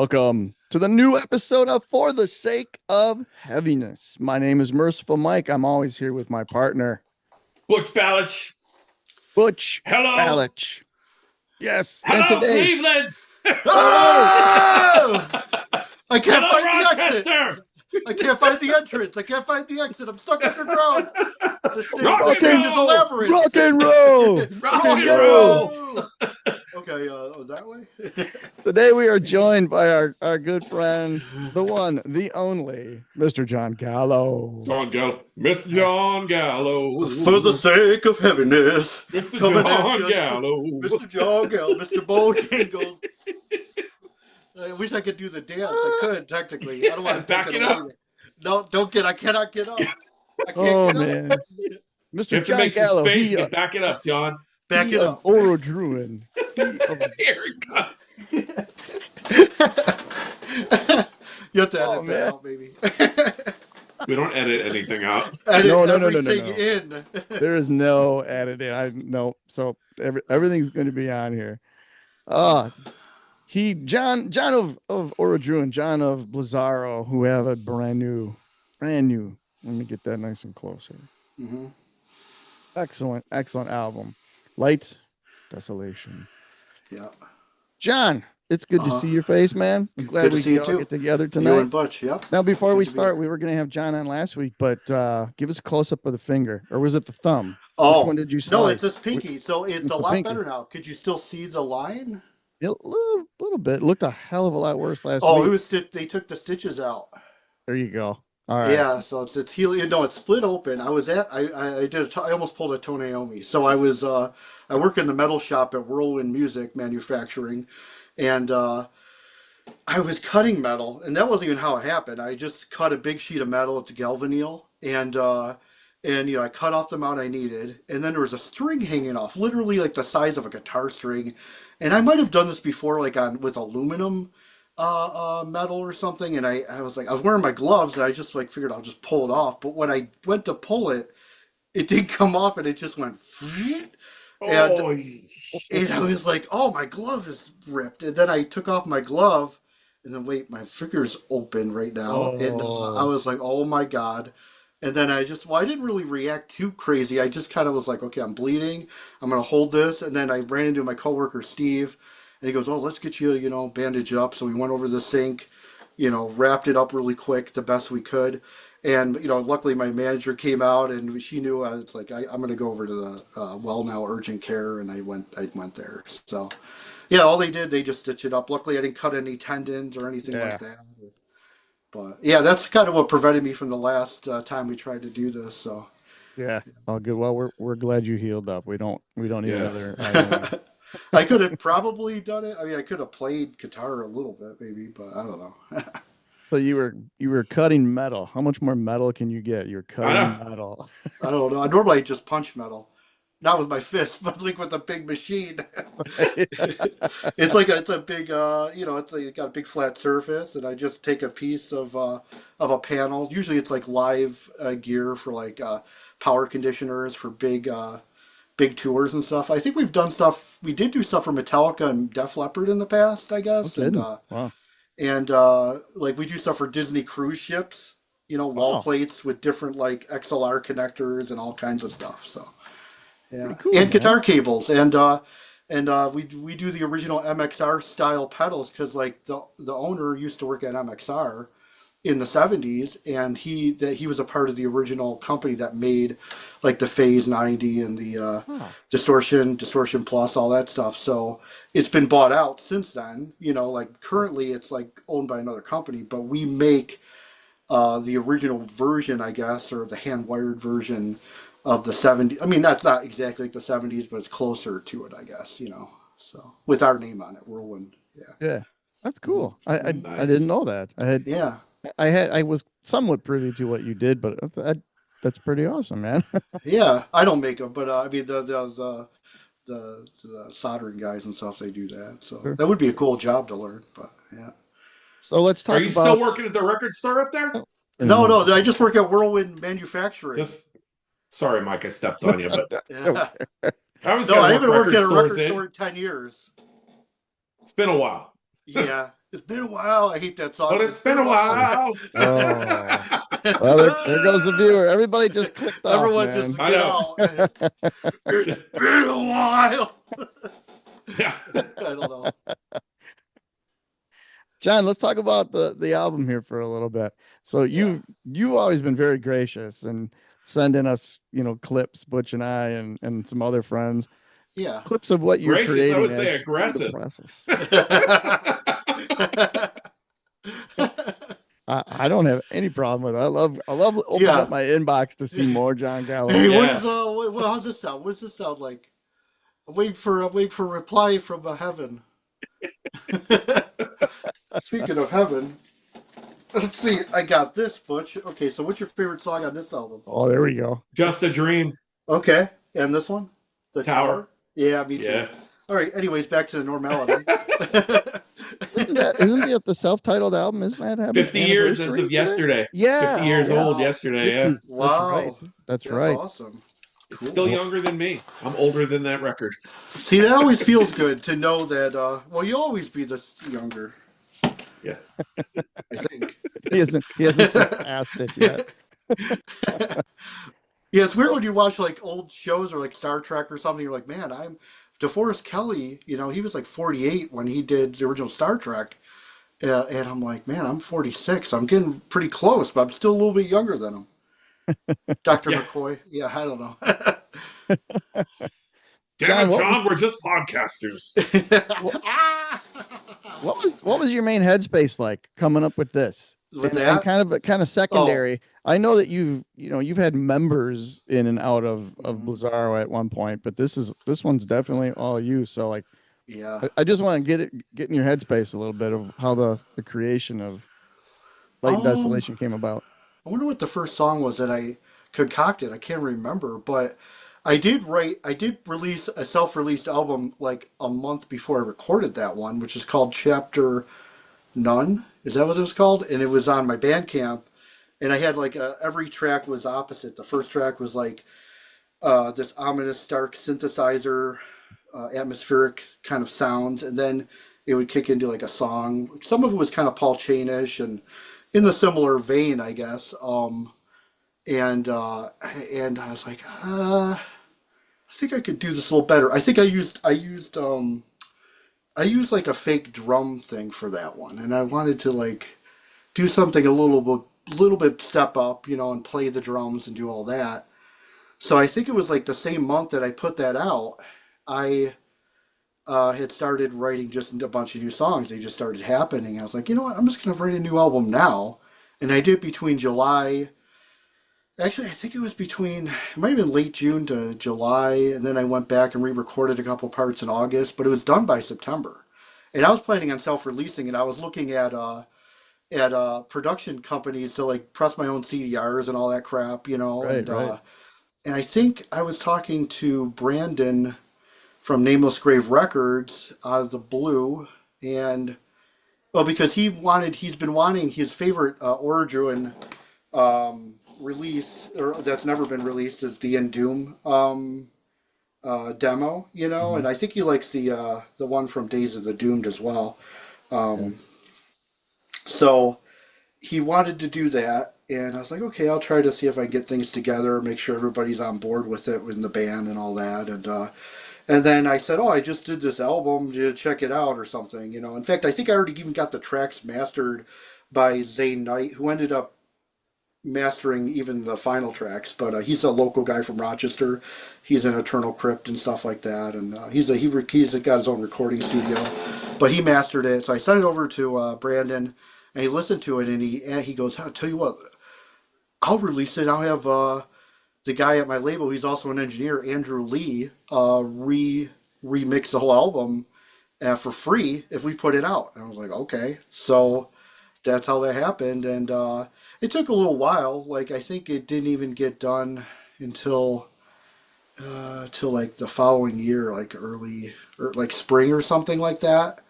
Welcome to the new episode of For the Sake of Heaviness. My name is Merciful Mike. I'm always here with my partner, Butch Balich. Butch Hello. Balich. Yes, and Hello, today, Cleveland. Oh! I can't Hello, find the exit. Rochester. I can't find the entrance. I can't find the exit. I'm stuck underground. This thing Rock and is a roll. labyrinth. rock and roll. Rock Rock and and roll. roll. Okay, that way. Today we are joined by our good friend, the one, the only, Mr. John Gallo. John Gallo. Mr. John Gallo. For the sake of heaviness. Mr. Coming John at you, Gallo. Mr. John Gallo, Mr. Bojangles. I wish I could do the dance. I could, technically. I don't want to Back it up. No, I cannot get up. I can't Oh, get man. up. You Mr. have to John make some Gallo, space he, and back it up, John. Back he it of up. Orodruin. Here it comes. You have to edit Oh, that man. out, baby. We don't edit anything out. Edit No. everything in. There is no editing. So everything's going to be on here. John of Orodruin, John of Blizaro, who have a brand new. Let me get that nice and closer. Mm-hmm. Excellent album. Light Desolation. Yeah. John, it's good to see your face, man. I'm glad Good to we see you can all too. get together You tonight. and Butch, yep. Now, before Good we to be start, here. we were going to have John on last week, but give us a close up of the finger, or was it the thumb? Oh, Which one did you no, slice? it's this pinky. So it's It's a the lot pinky. better now. Could you still see the line? A little bit. It looked a hell of a lot worse last Oh, week. they took the stitches out. There you go. All right. Yeah, so it's healing. No, it's split open. I almost pulled a Toneomi. So I work in the metal shop at Whirlwind Music Manufacturing, and I was cutting metal, and that wasn't even how it happened. I just cut a big sheet of metal. It's galvanneal, and I cut off the amount I needed, and then there was a string hanging off, literally like the size of a guitar string. And I might have done this before, like with aluminum metal or something. And I was wearing my gloves, and I just figured I'll just pull it off. But when I went to pull it, it didn't come off, and it just went. And Oh, and I was like, oh, my glove is ripped. And then I took off my glove, and then wait, my finger's open right now. And I was like, oh my God. And then I didn't really react too crazy. I just kind of was like, okay, I'm bleeding. I'm going to hold this. And then I ran into my coworker, Steve, and he goes, oh, let's get you, bandage up. So we went over the sink, wrapped it up really quick, the best we could. And, luckily my manager came out, and she knew I'm going to go over to the well now urgent care. And I went there. So, yeah, all they did, they just stitched it up. Luckily I didn't cut any tendons or anything like that. But yeah, that's kind of what prevented me from the last time we tried to do this. So Yeah. All good. Well, we're glad you healed up. We don't need Yes. another. I could have probably done it. I mean, I could have played guitar a little bit, maybe, but I don't know. So you were cutting metal. How much more metal can you get? You're I know. cutting metal. I don't know. I normally just punch metal, not with my fist, but like with a big machine. It's a big, it's got a big flat surface, and I just take a piece of a panel. Usually, it's like live gear for power conditioners for big tours and stuff. I think we've done stuff. We did do stuff for Metallica and Def Leppard in the past, I guess. No And kidding. Wow. we do stuff for Disney cruise ships. Wall Wow. plates with different XLR connectors and all kinds of stuff. So yeah, Pretty cool, and man. guitar cables and we do the original MXR style pedals because the owner used to work at MXR in the 70s, and he was a part of the original company that made the Phase 90 and the Distortion Plus, all that stuff. So it's been bought out since then. Currently it's owned by another company, but we make the original version, I guess, or the hand wired version of the 70s. I mean, that's not exactly like the 70s, but it's closer to it, I guess. So with our name on it, Whirlwind. Yeah. Yeah. That's cool. I Nice. didn't know that. Yeah. I was somewhat privy to what you did, but that's pretty awesome, man. Yeah, I don't make them, but I mean the soldering guys and stuff, they do that. So Sure. that would be a cool job to learn. But yeah, So let's talk Are you about. still working at the record store up there? no, I just work at Whirlwind Manufacturing. Yes. Sorry, Mike, I stepped on you, but Yeah. I was No, I going to haven't work worked at a record stores store in 10 years. It's been a while. Yeah, it's been a while. I hate that song. But It's it's been been a a while. while. Oh, well, there goes the viewer. Everybody just clicked off, Everyone just man. I get know. out. It's been a while. Yeah. I don't know. John, let's talk about the album here for a little bit. So Yeah, you've always been very gracious and sending us, clips, Butch and I and some other friends, yeah. clips of what you're Gracious, I creating would as say you go through the aggressive. process. I don't have any problem with it. I love opening up Yeah. my inbox to see more John Gallo Hey, stuff. Yes. how's this sound? What does this sound like? I'm waiting for a reply from heaven. Speaking of heaven, let's see. I got this, Butch. Okay, so what's your favorite song on this album? Oh, there we go. Just a dream. Okay, and this one, the Tower. tower. Yeah, me too. Yeah. All right. Anyways, back to the normality. Isn't the self-titled album? Isn't that having an 50 years as anniversary of today? yesterday. 50 Yeah, Oh years yeah. old wow, yesterday. Yeah. 50. That's right. wow, That's that's right. awesome. It's still Cool. younger than me. I'm older than that record. See, that always feels good to know that. Well, you'll always be this younger, Yeah. I think. He hasn't surpassed it yet. Yeah, it's weird when you watch like old shows or like Star Trek or something. You're like, man, I'm DeForest Kelly. He was like 48 when he did the original Star Trek, and I'm like, man, I'm 46. I'm getting pretty close, but I'm still a little bit younger than him. Dr. Yeah. McCoy. Yeah, I don't know. Damn John, it, John. We're just podcasters. what, Ah! what was your main headspace like coming up with this? With And that? kind of Oh, secondary. I know that you've had members in and out of mhm. Blizaro at one point, but this one's definitely all you. So like Yeah. I just want to get in your headspace a little bit of how the creation of Light and Um, Desolation came about. I wonder what the first song was that I concocted. I can't remember, but I did release a self-released album like a month before I recorded that one, which is called Chapter None. Is that what it was called? And it was on my Bandcamp. And I had like every track was opposite. The first track was like this ominous, dark synthesizer, atmospheric kind of sounds, and then it would kick into like a song. Some of it was kind of Paul Chainish and in the similar vein, I guess. And I was like, I think I could do this a little better. I think I used like a fake drum thing for that one, and I wanted to like do something a little bit step up, and play the drums and do all that. So I think it was like the same month that I put that out. I had started writing just a bunch of new songs. They just started happening. I was like, you know what? I'm just gonna write a new album now, and I did between July. Actually, I think it was between, it might have been late June to July, and then I went back and re-recorded a couple parts in August, but it was done by September. And I was planning on self-releasing it. I was looking at production companies to like press my own CDRs and all that crap, Right, right. and I think I was talking to Brandon from Nameless Grave Records out of the blue, and well, because he's been wanting his favorite Orodruin release, or that's never been released, is the Doom demo, Hmm. and I think he likes the one from Days of the Doomed as well. Yeah. Um, so he wanted to do that, and I was like, okay, I'll try to see if I can get things together, make sure everybody's on board with it in the band and all that, and then I said, oh, I just did this album, to check it out or something, In fact, I think I already even got the tracks mastered by Zane Knight, who ended up mastering even the final tracks. But he's a local guy from Rochester. He's in Eternal Crypt and stuff like that, and he's got his own recording studio. But he mastered it, so I sent it over to Brandon, and he listened to it, and he goes, "I'll tell you what, I'll release it. I'll have the guy at my label, he's also an engineer, Andrew Lee, remix the whole album for free if we put it out." And I was like, okay. So that's how that happened, and it took a little while. Like I think it didn't even get done until till like the following year, like early or like spring or something like that.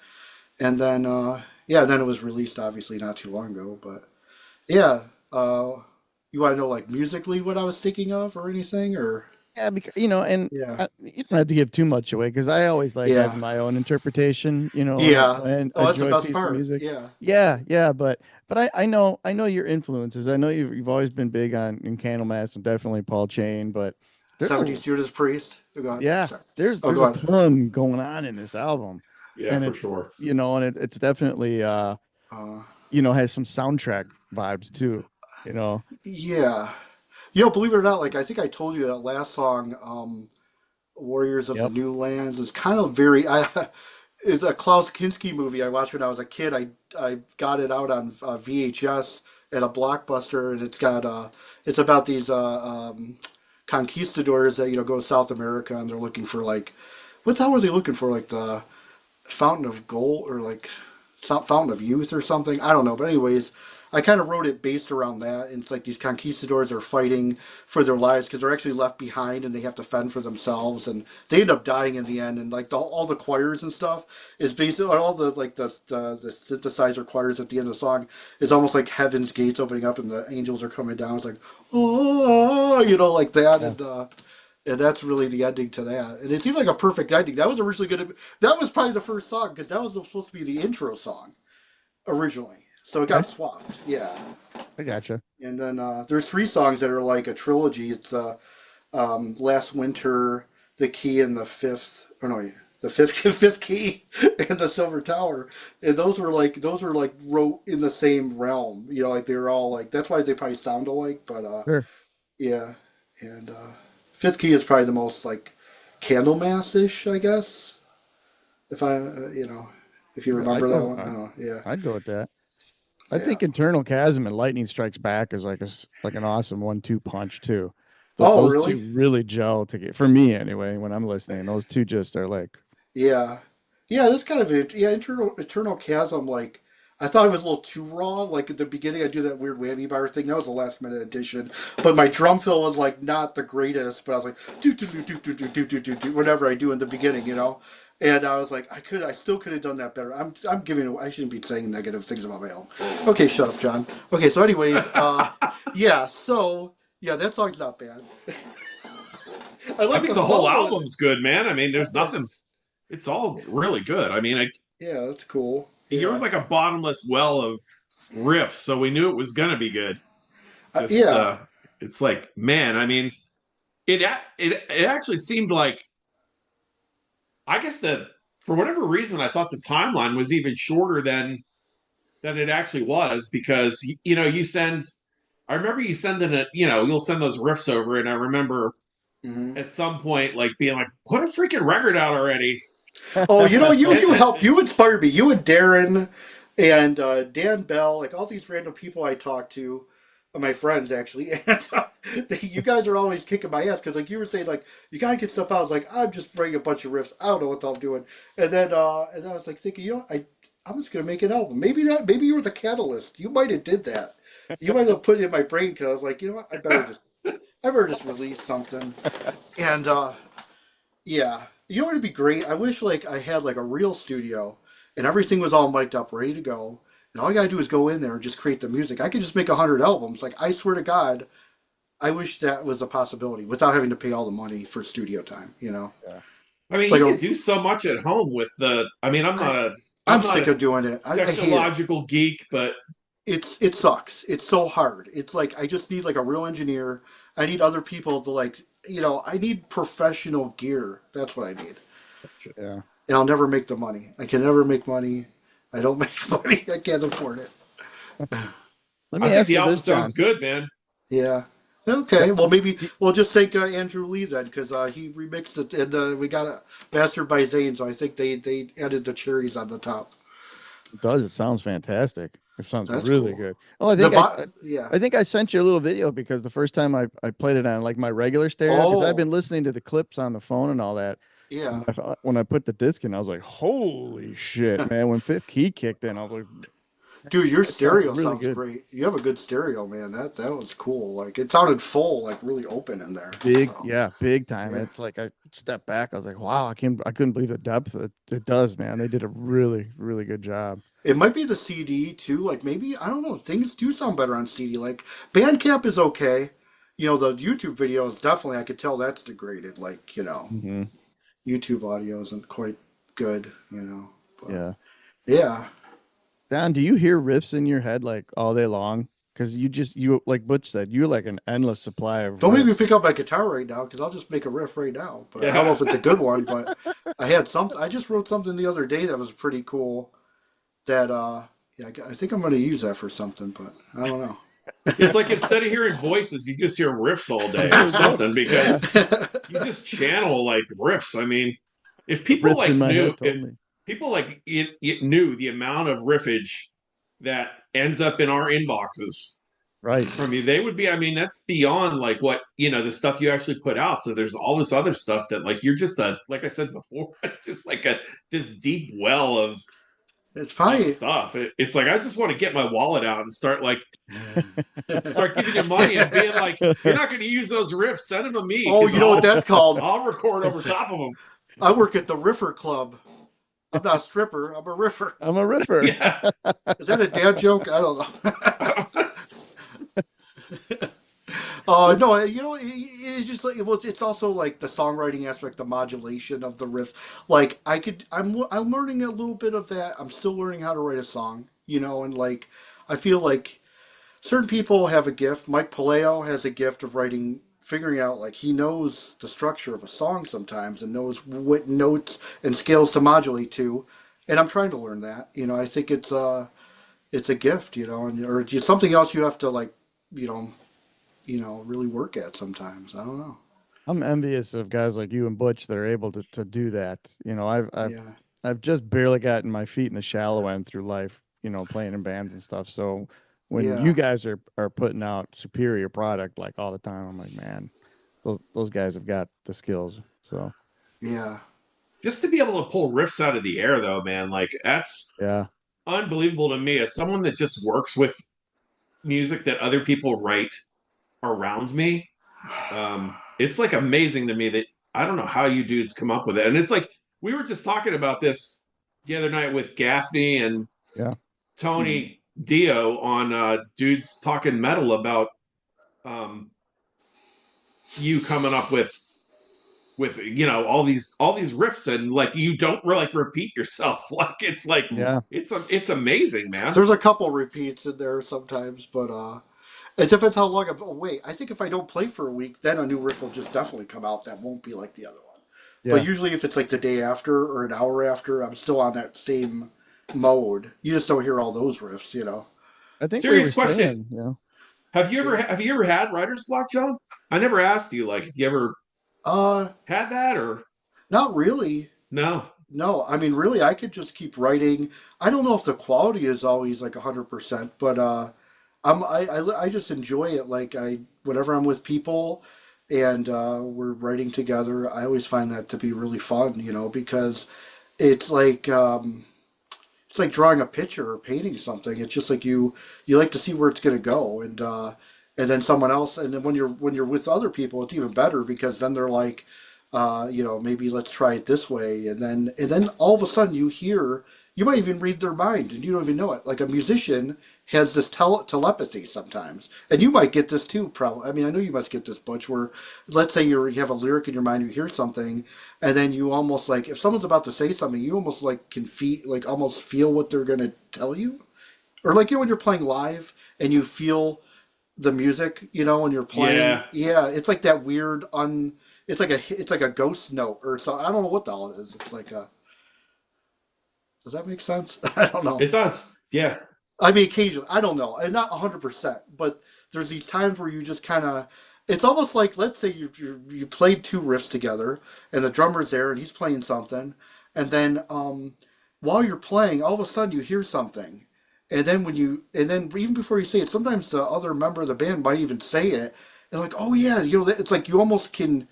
And then yeah, then it was released obviously not too long ago. But yeah, you want to know like musically what I was thinking of or anything or? Yeah, because and Yeah, you don't have to give too much away because I always like yeah, having my own interpretation. yeah. When I Oh, that's the enjoy a best piece of part. music. Yeah. Yeah, yeah, but I know your influences. I know you've always been big on in Candlemass and definitely Paul Chain, but there's a 70s Judas Priest. Oh, go ahead. yeah, Sorry. there's Oh, there's go a ahead. ton going on in this album, Yeah, and for sure. it's definitely Uh, has some soundtrack vibes too. You know. yeah. Believe it or not, like I think I told you that last song, Warriors of the Yep. New Lands, is kind of very. It's a Klaus Kinski movie I watched when I was a kid. I got it out on VHS at a Blockbuster, and it's about these conquistadors that go to South America, and they're looking for like, what the hell were they looking for? Like the Fountain of Gold, or like Fountain of Youth or something. I don't know. But anyways, I kind of wrote it based around that. And it's like these conquistadors are fighting for their lives because they're actually left behind and they have to fend for themselves. And they end up dying in the end. And like all the choirs and stuff is basically all the like the synthesizer choirs at the end of the song is almost like heaven's gates opening up and the angels are coming down. It's like oh, like that. Yeah. And that's really the ending to that. And it seemed like a perfect ending. That was originally going to. That was probably the first song because that was supposed to be the intro song originally. So it Okay. got swapped. Yeah. I gotcha. And then there's three songs that are like a trilogy. It's Last Winter, The Key, and the Fifth. Or no, the fifth fifth key and the Silver Tower. And those were like wrote in the same realm. Like they were all like that's why they probably sound alike. But Sure. yeah. And Fifth Key is probably the most like Candlemass-ish, I guess. If I, if you remember that one. Oh, yeah, I'd go with that. I yeah. think Internal Chasm and Lightning Strikes Back is like an awesome 1-2 punch too. Oh, Those really? two really gel together for me anyway. When I'm listening, those two just are like, Yeah, yeah. This kind of Eternal Chasm. Like, I thought it was a little too raw. Like at the beginning, I do that weird whammy bar thing. That was a last minute addition. But my drum fill was like not the greatest. But I was like do do do do do do do do do do whatever I do in the beginning. And I was like, I still could have done that better. I'm giving. I shouldn't be saying negative things about my album. Okay, shut up, John. Okay, so anyways, yeah. So yeah, that song's not bad. I I like think the the whole solo in it. album's good, man. I mean, there's Yeah, nothing. It's all really good. I mean, yeah, that's cool. you're Yeah, like a bottomless well of riffs, so we knew it was gonna be good. Just yeah. it's like, man, I mean, it actually seemed like I guess that for whatever reason I thought the timeline was even shorter than it actually was because you send I remember you sending it, you'll send those riffs over and I remember Hmm. at some point like being like, put a freaking record out already. Oh, you And, you helped. You inspired me. You and Darren and Dan Bell, like all these random people I talk to, my friends actually, and you guys are always kicking my ass because like you were saying like you gotta get stuff out. I was like I'm just writing a bunch of riffs. I don't know what I'm doing, and then I was like thinking, I'm just gonna make an album. Maybe you were the catalyst. You might have did that. You might have put it in my brain because I was like, you know what, I better just release something. And yeah. You know what would be great? I wish like I had like a real studio and everything was all mic'd up, ready to go. And all I gotta do is go in there and just create the music. I could just make 100 albums. Like I swear to God, I wish that was a possibility without having to pay all the money for studio time. yeah. I mean, Like you could do so much at home with the. I mean, I, I'm I'm not sick a of doing it. I hate it. technological geek, but It sucks. It's so hard. It's like I just need like a real engineer. I need other people to I need professional gear. That's what I need. Yeah. And I'll never make the money. I can never make money. I don't make money. I can't afford it. Let I me think ask the you album this, sounds John. good, man. Yeah. So, Okay. Well, maybe do, we'll just thank Andrew Lee then, because he remixed it, and we got it mastered by Zane. So I think they added the cherries on the top. it does. It sounds fantastic. It sounds That's really cool. good. Oh, Yeah. I think I sent you a little video because the first time I played it on like my regular stereo because I've Oh, been listening to the clips on the phone and all that. yeah. And when I put the disc in, I was like, "Holy shit, man!" When Fifth Key kicked in, I was like, Dude, your "That sounds stereo really sounds good." great. You have a good stereo, man. That was cool. Like it sounded full, like really open in there. Big, So yeah, big time. yeah. It's like I stepped back. I was like, "Wow, I couldn't believe the depth it does, man. They did a really, really good job." It might be the CD too. Like maybe I don't know. Things do sound better on CD. Like Bandcamp is okay. the YouTube videos definitely I could tell that's degraded. Like, Hmm. YouTube audio isn't quite good, But Yeah. yeah. Don, do you hear riffs in your head like all day long? Because you like Butch said, you like an endless supply of Don't make me riffs. pick up my guitar right now because I'll just make a riff right now. But I don't know Yeah. if it's a good one. But I had something. I just wrote something the other day that was pretty cool. That yeah, I think I'm going to use that for something. But I don't know. It's like instead of hearing voices, you just hear riffs all You day hear or something riffs. Yeah. because you just channel like riffs. I mean, if The people riffs in like my knew head if told me. people like it knew the amount of riffage that ends up in our inboxes Right. from you, they would be, I mean, that's beyond like what, the stuff you actually put out. So there's all this other stuff that like you're just like I said before, just like this deep well It's of probably. stuff. It's like I just want to get my wallet out and start giving you money and being like, if you're not going to use those riffs, send them to me Oh, because you know what that's called? I'll record over top of them. I work at the Riffer Club. I'm not a stripper. I'm a riffer. I'm a riffer. Yeah. Is that a dad joke? I don't know. No, it's just like well, it's also like the songwriting aspect, the modulation of the riff. Like I'm learning a little bit of that. I'm still learning how to write a song, and like I feel like certain people have a gift. Mike Paleo has a gift of figuring out like he knows the structure of a song sometimes and knows what notes and scales to modulate to. And I'm trying to learn that. I think it's a gift, and or it's something else you have to like, you know, really work at sometimes. I don't know. I'm envious of guys like you and Butch that are able to do that. Yeah, I've just barely gotten my feet in the shallow end through life, playing in bands and stuff. So when you yeah, guys are putting out superior product like all the time, I'm like, man, those guys have got the skills. So yeah. Just to be able to pull riffs out of the air, though, man, like that's yeah. unbelievable to me as someone that just works with music that other people write around me. It's like amazing to me that I don't know how you dudes come up with it. And it's like we were just talking about this the other night with Gaffney and Yeah. Mm. Tony Dio on dudes talking metal about um, you coming up with all these riffs and like you don't really like repeat yourself. Like it's like Mm. Yeah. it's amazing, man. There's a couple repeats in there sometimes, but it depends how long I'm away. I think if I don't play for a week, then a new riff will just definitely come out that won't be like the other one. But Yeah. usually, if it's like the day after or an hour after, I'm still on that same mode. You just don't hear all those riffs. I think we were Serious question. saying, Yeah. Have you ever had writer's block, John? I never asked you like if you ever Uh, had that or Not really. no. No, I mean, really, I could just keep writing. I don't know if the quality is always like 100%, but I just enjoy it. Like whenever I'm with people and we're writing together, I always find that to be really fun. Because it's like um, it's like drawing a picture or painting something. It's just like you like to see where it's gonna go, and then someone else, and then when you're with other people, it's even better because then they're like, maybe let's try it this way, and then all of a sudden you might even read their mind and you don't even know it. Like a musician has this telepathy sometimes, and you might get this too. Probably, I mean, I know you must get this, Butch. Where let's say you have a lyric in your mind, you hear something, and then you almost like if someone's about to say something, you almost like can almost feel what they're gonna tell you, or like when you're playing live and you feel the music, when you're playing. Yeah. Yeah, it's like that weird it's like a ghost note or something. I don't know what the hell it is. It's like a. Does that make sense? I don't know. It does. Yeah. I mean, occasionally, I don't know, and not 100%, but there's these times where you just kind of. It's almost like let's say you played two riffs together, and the drummer's there and he's playing something, and then while you're playing, all of a sudden you hear something, and then even before you say it, sometimes the other member of the band might even say it, and like, oh yeah, it's like you almost can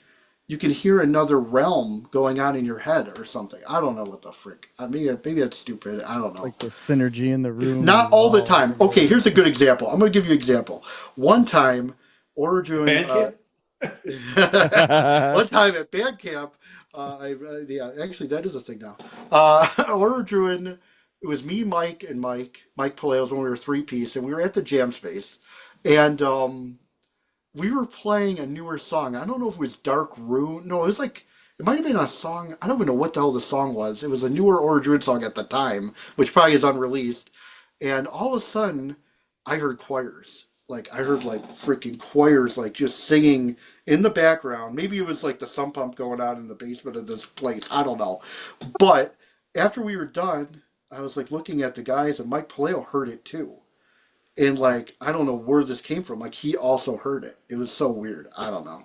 hear another realm going on in your head or something. I don't know what the frick. Maybe that's stupid. I don't know. like the synergy in the It's room Not is all the all time. Okay, here's a good example. I'm going to give you an example. One time, Orodruin, Bandcamp. one time at band camp, yeah, actually that is a thing now. Orodruin, it was me, Mike, and Mike Palaos when we were three piece, and we were at the jam space, and we were playing a newer song. I don't know if it was Dark Rune. No, it was like it might have been a song. I don't even know what the hell the song was. It was a newer Orodruin song at the time, which probably is unreleased. And all of a sudden, I heard choirs. Like I heard like freaking choirs, like just singing in the background. Maybe it was like the sump pump going on in the basement of this place. I don't know. But after we were done, I was like looking at the guys, and Mike Paleo heard it too. And Wow. like I don't know where this came from. Like he also heard it. It was so weird. I don't know.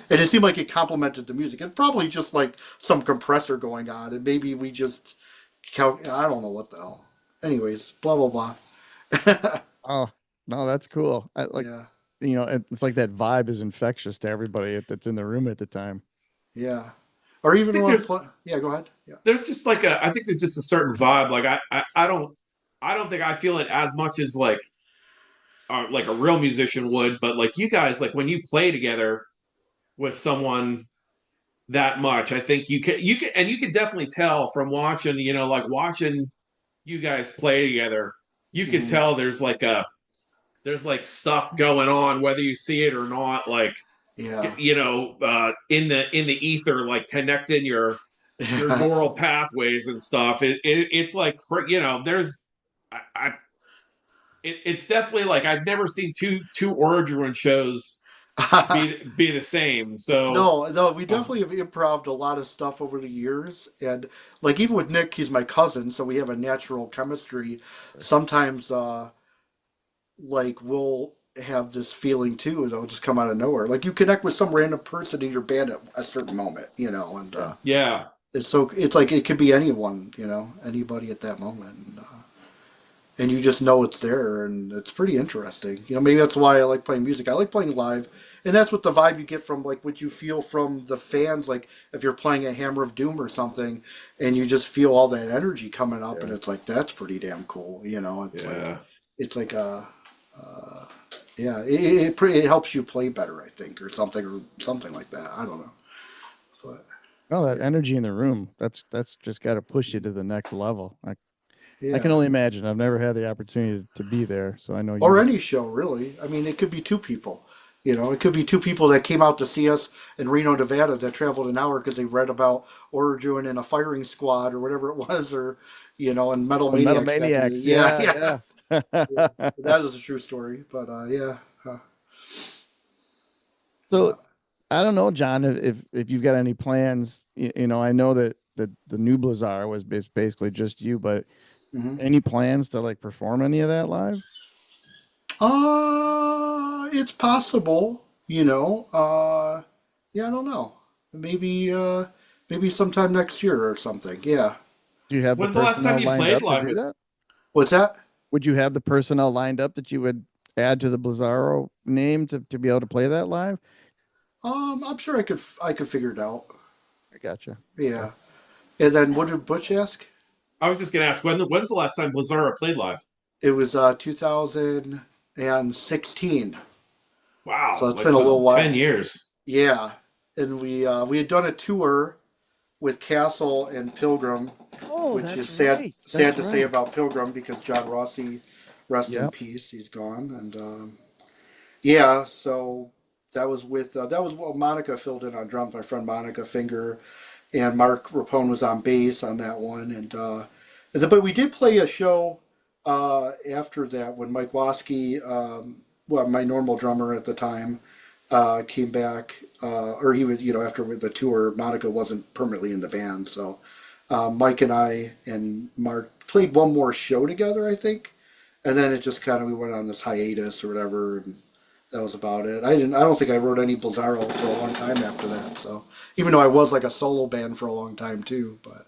And it seemed like it complemented the music. It's probably just like some compressor going on, and maybe we just I don't know what the hell. Anyways, blah blah blah. Oh, no, that's cool. I like, Yeah, it's like that vibe is infectious to everybody that's in the room at the time. yeah. Or I even think when yeah, go ahead. Yeah. there's just like a I think there's just a certain vibe. Like I don't think I feel it as much as like a real musician would, but like you guys, like when you play together with someone that much, I think you can definitely tell from watching, like watching you guys play together. You can Hmm. tell there's like stuff going on whether you see it or not. Like Yeah. in the ether, like connecting your Yeah. neural pathways and stuff. It's like there's I it's definitely like I've never seen two Orodruin shows be the same. So No, no, we uh, definitely have improved a lot of stuff over the years, and like even with Nick, he's my cousin, so we have a natural chemistry. Sometimes, like we'll have this feeling too, it'll just come out of nowhere. Like you connect with some random person in your band at a certain moment, and Yeah. yeah, it's like it could be anyone, anybody at that moment. And you just know it's there, and it's pretty interesting. Maybe that's why I like playing music. I like playing live, and that's what the vibe you get from like what you feel from the fans. Like if you're playing a Hammer of Doom or something, and you just feel all that energy coming up, and Yeah. it's like that's pretty damn cool. yeah. It's like a yeah, it helps you play better, I think, or something like that. I don't know, but No, that yeah, energy in the room, that's just got to push you to the next level. I can yeah. only imagine. I've never had the opportunity to be there, so I know Or you. any show really. I mean, it could be two people. It could be two people that came out to see us in Reno, Nevada, that traveled an hour because they read about Orodruin in a firing squad or whatever it was, or in Metal Oh, Metal Maniacs back in the day. Maniacs. Yeah, Yeah, yeah, yeah. yeah. That is a true story. But yeah, So but I don't know, John, if you've got any plans. I know that the new Blizaro was basically just you, but hmm any plans to like perform any of that live? it's possible. Yeah, I don't know. Maybe maybe sometime next year or something. Yeah. Do you have the When's the last time personnel you lined played up to live do with? that? What's that? Would you have the personnel lined up that you would add to the Blizaro name to be able to play that live? I'm sure I could figure it out. I gotcha. Okay. Yeah. And then what did Butch ask? I was just gonna ask when's the last time Blizaro played live? It was 2016. So Wow, it's like been a so little 10 while. years. Yeah. And we had done a tour with Castle and Pilgrim, Oh, which that's is sad right. sad That's to say right. about Pilgrim because John Rossi, rest in Yep. peace, he's gone. And yeah, so that was what Monica filled in on drums. My friend Monica Finger and Mark Rapone was on bass on that one. But we did play a show after that when Mike Waskey, well, my normal drummer at the time, came back, or he was, after the tour, Monica wasn't permanently in the band, so Mike and I and Mark played one more show together, I think, and then it just kind of we went on this hiatus or whatever, and that was about it. I don't think I wrote any Blizaro for a long time after that. So even though I was like a solo band for a long time too, but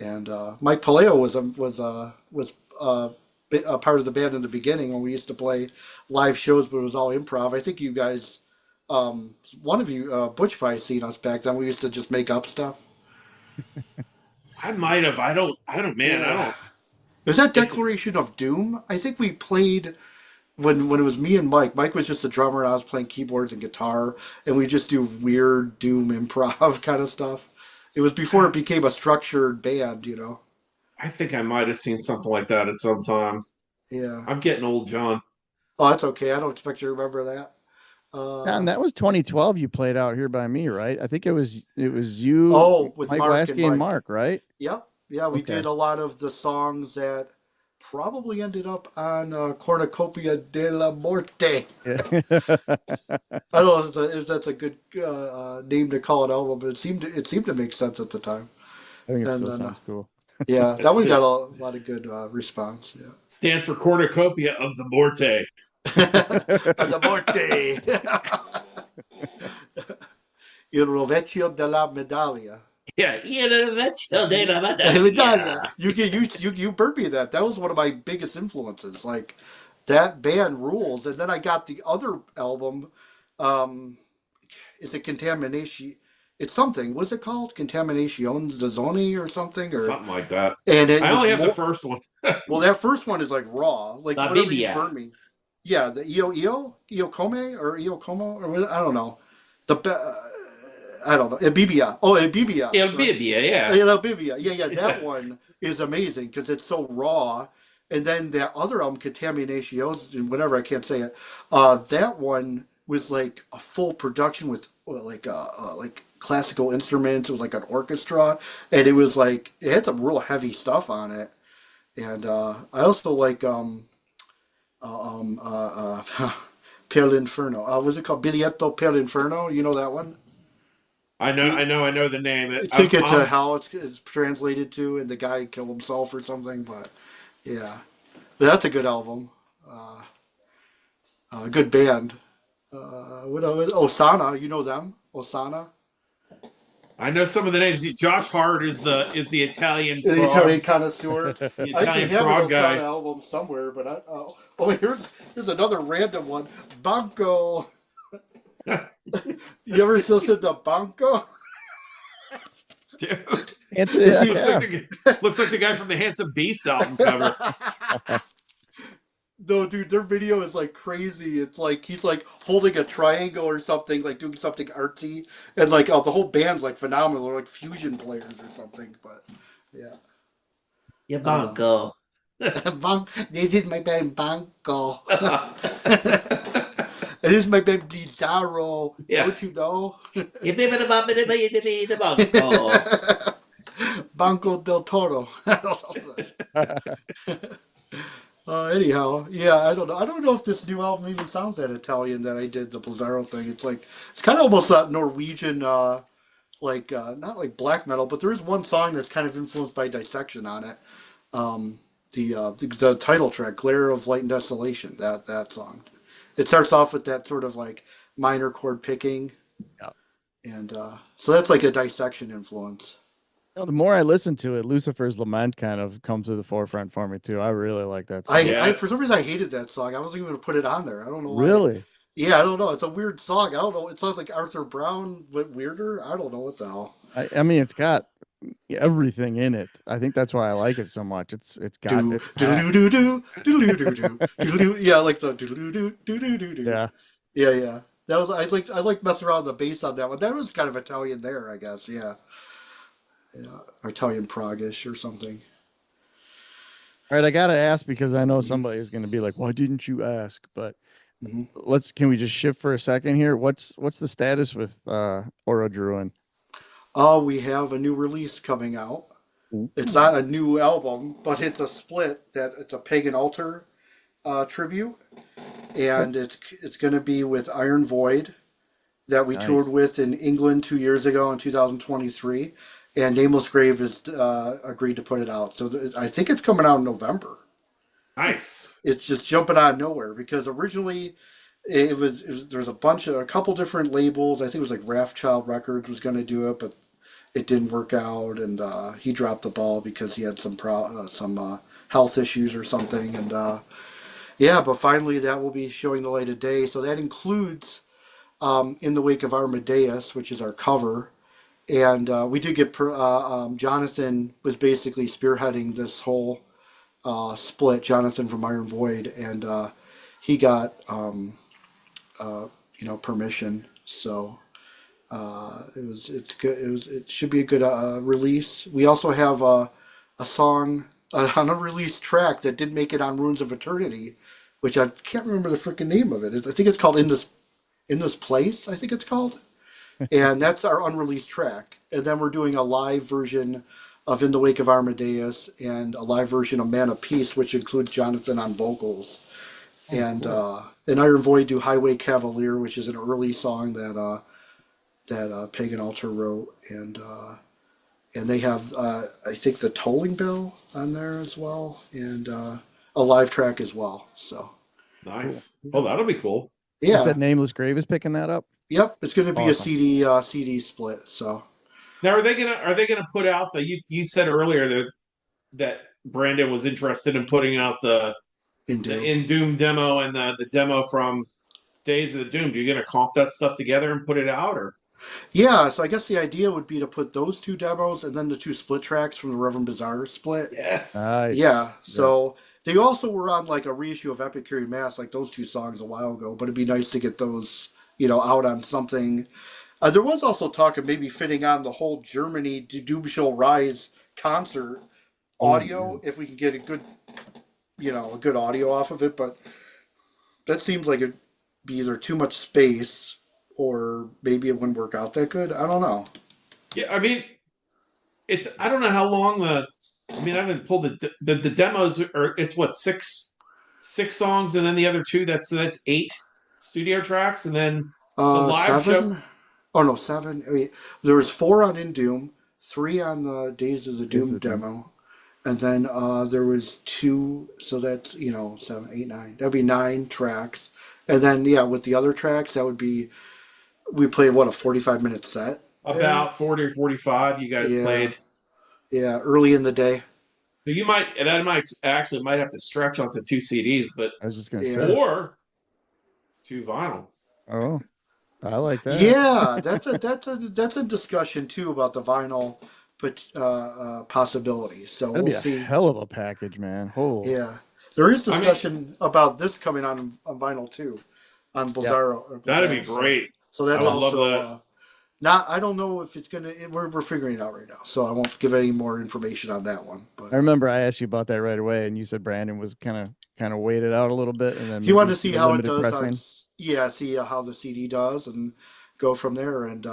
and Mike Paleo was a part of the band in the beginning when we used to play live shows, but it was all improv. I think you guys, one of you, Butch probably seen us back then. We used to just make up stuff. I might have. Man, I Yeah. don't. Was that It's Declaration of Doom? I think we played when it was me and Mike. Mike was just the drummer, and I was playing keyboards and guitar, and we just do weird Doom improv kind of stuff. It was before it became a structured band. I think I might have seen something like that at some time. Yeah. I'm getting old, John. Oh, that's okay. I don't expect you to remember that. And Uh, that was 2012 you played out here by me, right? I think it was you, oh, with Mike Mark and Lasky and Mike. Mark, right? Yep. Yeah, we Okay. did a lot of the songs that probably ended up on Cornucopia de la Morte. Yeah. I don't know if that's a good name to call an album, but it seemed to make sense at the time. I think it And still then sounds cool. yeah, That that one got a lot of good response. stands for cornucopia of the Morte. Yeah, the Morte, il rovecchio della medaglia. Yeah, Medaglia. You burned me that. That was one of my biggest influences. Like that band rules. And then I got the other album. Um, it's a contamination. It's something. What's it called? Contamination de Zoni or something? Or something like that. and it I was only have the more. first one. Well, that first one is like raw, like La whatever you Bibia. burn me. Yeah, the Io Come or Io Como or I don't know. The I don't know. Ebibia. Oh, Ebibia, El right? Bibia, yeah. Ebibia. Yeah. That one is amazing because it's so raw. And then that other album, Contamination, whatever I can't say it. That one was like a full production with like classical instruments. It was like an orchestra, and it was like it had some real heavy stuff on it. And I also like Per l'Inferno. Was it called Biglietto per l'Inferno? You know that one? I know the name. Ticket to Hell. It's translated to, and the guy killed himself or something. But yeah, that's a good album. Uh, good band. What else? Osana, you know them? Osana, I know some of the names. Josh Hart is the Italian the prog, Italian connoisseur. the I actually Italian have an prog Osana guy. album somewhere, but here's another random one. Banco. You ever listen to Banco? Dude, It's Is looks yeah. like the guy from the Handsome Beasts album cover. No, dude, their video is like crazy. It's like he's like holding a triangle or something, like doing something artsy, and like the whole band's like phenomenal, or like fusion players or something. But yeah, Yeah, uh, Banco. this is my band Banco. This is my band Blizaro. Yeah. Don't you know? You the Banco. Banco del Toro. I don't know. Anyhow, yeah, I don't know. I don't know if this new album even sounds that Italian that I did the Blizaro thing. It's like it's kind of almost that Norwegian, not like black metal, but there is one song that's kind of influenced by Dissection on it. Um, the title track, "Glare of Light and Desolation." That song. It starts off with that sort of like minor chord picking, Yeah. and so that's like a Dissection influence. No, the more I listen to it, Lucifer's Lament kind of comes to the forefront for me too. I really like that song. Yeah, I for some reason I hated that song. I wasn't even going to put it on there. I don't know why. Really? Yeah, I don't know. It's a weird song. I don't know. It sounds like Arthur Brown, but weirder. I don't know what the hell. I mean, it's got everything in it. I think that's why I like it so much. Do It's do packed. do do do do do do do do. Yeah, like the do do do do do do do. Yeah. Yeah. That was I like messing around with the bass on that one. That was kind of Italian there, I guess. Yeah, or Italian Prague-ish or something. All right, I gotta ask because I know Mm-hmm. somebody is gonna be like, "Why didn't you ask?" But Mm-hmm. can we just shift for a second here? What's the status with Orodruin? Oh, we have a new release coming out. It's Ooh, not a new album, but it's a split that it's a Pagan Altar tribute, okay, and it's going to be with Iron Void that we toured nice. with in England 2 years ago in 2023, and Nameless Grave has agreed to put it out. So I think it's coming out in November. nice. It's just jumping out of nowhere because originally there was a couple different labels. I think it was like Wrathchild Records was going to do it, but it didn't work out, and he dropped the ball because he had some health issues or something. And yeah, but finally that will be showing the light of day. So that includes "In the Wake of Armadeus," which is our cover. And we did get Jonathan was basically spearheading this whole split. Jonathan from Iron Void, and he got uh, permission. So it's good. It should be a good release. We also have a song, an unreleased track that did make it on Ruins of Eternity, which I can't remember the freaking name of it. I think it's called In This Place, I think it's called. And that's our unreleased track. And then we're doing a live version of In the Wake of Armadeus and a live version of Man of Peace, which includes Jonathan on vocals. Oh, And cool. Iron Void do Highway Cavalier, which is an early song that Pagan Altar wrote, and they have I think the Tolling Bell on there as well, and a live track as well. So Cool. Nice. Oh, that'll be cool. You said yeah, Nameless Grave is picking that up? yep, it's going to be a Awesome. CD split. So Now, are they gonna put out the you said earlier that Brandon was interested in putting out in the Doom. In Doom demo and the demo from Days of the Doom. Do you gonna comp that stuff together and put it out, or Yeah, so I guess the idea would be to put those two demos and then the two split tracks from the Reverend Bizarre split. yes? Yeah, Nice. Yeah. so they also were on like a reissue of Epic Curie Mass, like those two songs a while ago. But it'd be nice to get those, out on something. There was also talk of maybe fitting on the whole Germany Doom Shall Rise concert Oh, yeah. audio if we can get a good audio off of it. But that seems like it'd be either too much space or maybe it wouldn't work out that good. I don't know. Yeah, I mean, it's I don't know how long I mean, I haven't pulled the demos are it's what six songs and then the other two that's eight studio tracks and then the live show. Seven? Oh no, seven. Wait, there was four on In Doom, three on the Days of the Is Doom it them? demo, and then there was two. So that's 7, 8, 9. That'd be 9 tracks, and then yeah, with the other tracks, that would be we played what a 45-minute set there. About 40 or 45 you guys Yeah, played. yeah, early in the day. So you might and that might actually might have to stretch onto two CDs, but I was just gonna Yeah, say. or two vinyl. Oh, I like that. yeah. That's a discussion too about the vinyl, but possibility. So That'd we'll be a see. hell of a package, man. Holy. Yeah, there is I mean, discussion about this coming on vinyl too, on Yeah. that'd be Blizaro. So, great. so I that's would love also that. not. I don't know if it's gonna. We're figuring it out right now, so I won't give any more information on that one. But I remember I asked you about that right away, and you said Brandon was kind of waited out a little bit, and then he wanted maybe to see the how it limited does on. pressing. Yeah, see how the CD does and go from there, and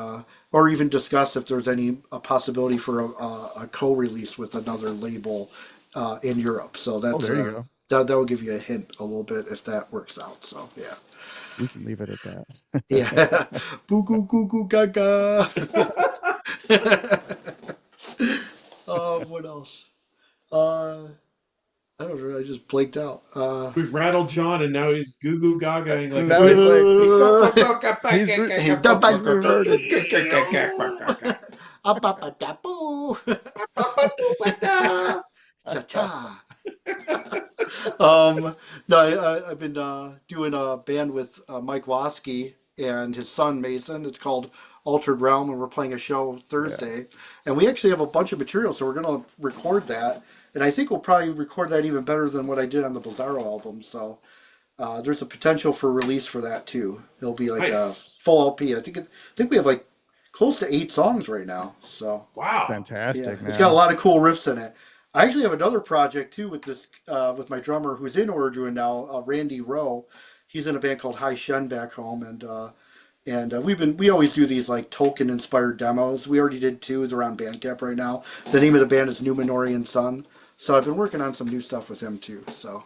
or even discuss if there's any a possibility for a co-release with another label in Europe. So Oh, that's there you go. that will give you a hint a little bit if that works out. So yeah. We can leave it at that. Yeah. Boo goo goo goo gaga. What else? Uh, I don't know. I just blanked out. We've rattled John and now he's goo goo gagaing like Now he's like Hey, he's reverted. Cha cha. No, I've been doing a band with Mike Waskey and his son Mason. It's called Altered Realm, and we're playing a show Yeah. Thursday. And we actually have a bunch of material, so we're going to record that. And I think we'll probably record that even better than what I did on the Blizaro album. So there's a potential for release for that too. It'll be like a nice. full LP. I think we have like close to 8 songs right now. So Wow. yeah, Fantastic, it's got a man. lot of cool riffs in it. I actually have another project too with this with my drummer who's in Orodruin now, Randy Rowe. He's in a band called High Shen back home, and we always do these like Tolkien inspired demos. We already did two. They're on Bandcamp right now. The name of the band is Numenorian Sun. So I've been working on some new stuff with him too. So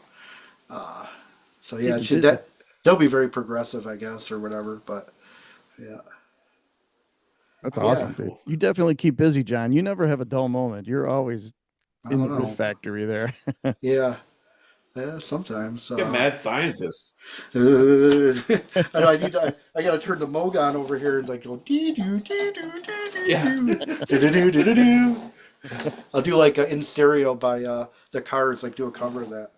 yeah, Keep you busy. they'll be very progressive, I guess, or whatever. But yeah, That's yeah. awesome, dude. You definitely keep busy, John. You never have a dull moment. You're always I in the don't riff know. factory there. Yeah, yeah. Sometimes. Like a mad scientist. I need to. I gotta turn the Moog on over here and like go dee doo dee doo dee Yeah. doo dee doo dee doo doo. I'll do like in stereo by the Cars. Like do a cover of that.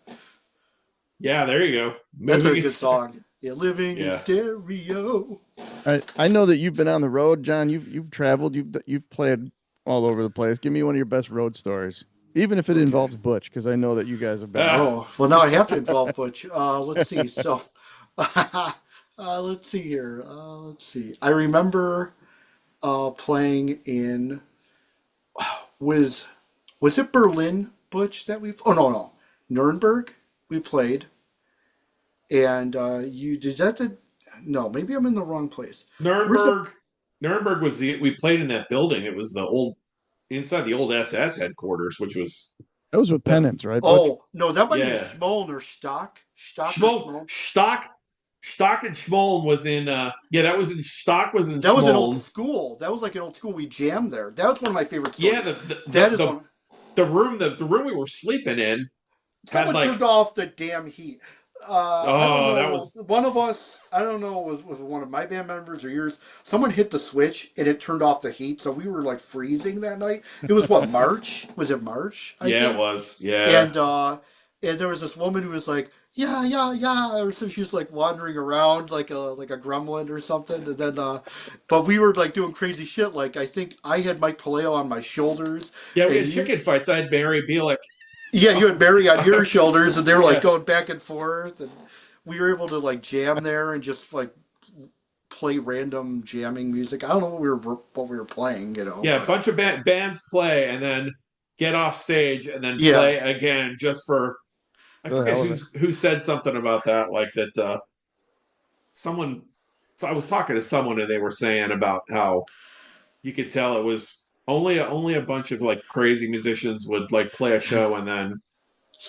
Yeah, there you go. That's a Moving good it. song. Yeah, living in Yeah. stereo. I know that you've been on the road, John. You've traveled. You've played all over the place. Give me one of your best road stories, even if it Okay. involves Butch, because I know that you guys have been there. Ah, Oh well, now I have to involve Butch. Let's see. So, let's see here. Let's see. I remember playing in was it Berlin, Butch, that we? Oh no, Nuremberg. We played, and you did that. No, maybe I'm in the wrong place. Where's the? Nuremberg. Nuremberg was we played in that building. It was the old inside the old SS headquarters, which was That was with that. Penance, right, Butch? Oh no, that might have been Yeah, Schmolln or Stock. Stock or Schmoll Schmolln. Stock and Schmolln was in. Yeah, that was in Stock was in That was an old Schmolln. school. That was like an old school. We jammed there. That was one of my favorite Yeah, stories. That is one. the room we were sleeping in had Someone like, turned off the damn heat. I don't oh, that know. was, One of us, I don't know, was one of my band members or yours. Someone hit the switch and it turned off the heat, so we were like freezing that night. It was what, March? Was it March? I yeah, it think. was, yeah. And there was this woman who was like, yeah, yeah, yeah, or so she was like wandering around like a gremlin or something. And then, but we were like doing crazy shit. Like I think I had Mike Paleo on my shoulders, Yeah, we and had you, chicken fights. I had Barry Bielik. yeah, you had Barry on your shoulders, and they were like Yeah, going back and forth, and we were able to like jam there and just like play random jamming music. I don't know what we were playing, yeah, a but bunch of bands play and then get off stage and then yeah, play again just for, I For the forget hell of it. who said something about that, like that someone, so I was talking to someone and they were saying about how you could tell it was only a bunch of like crazy musicians would like play a show and then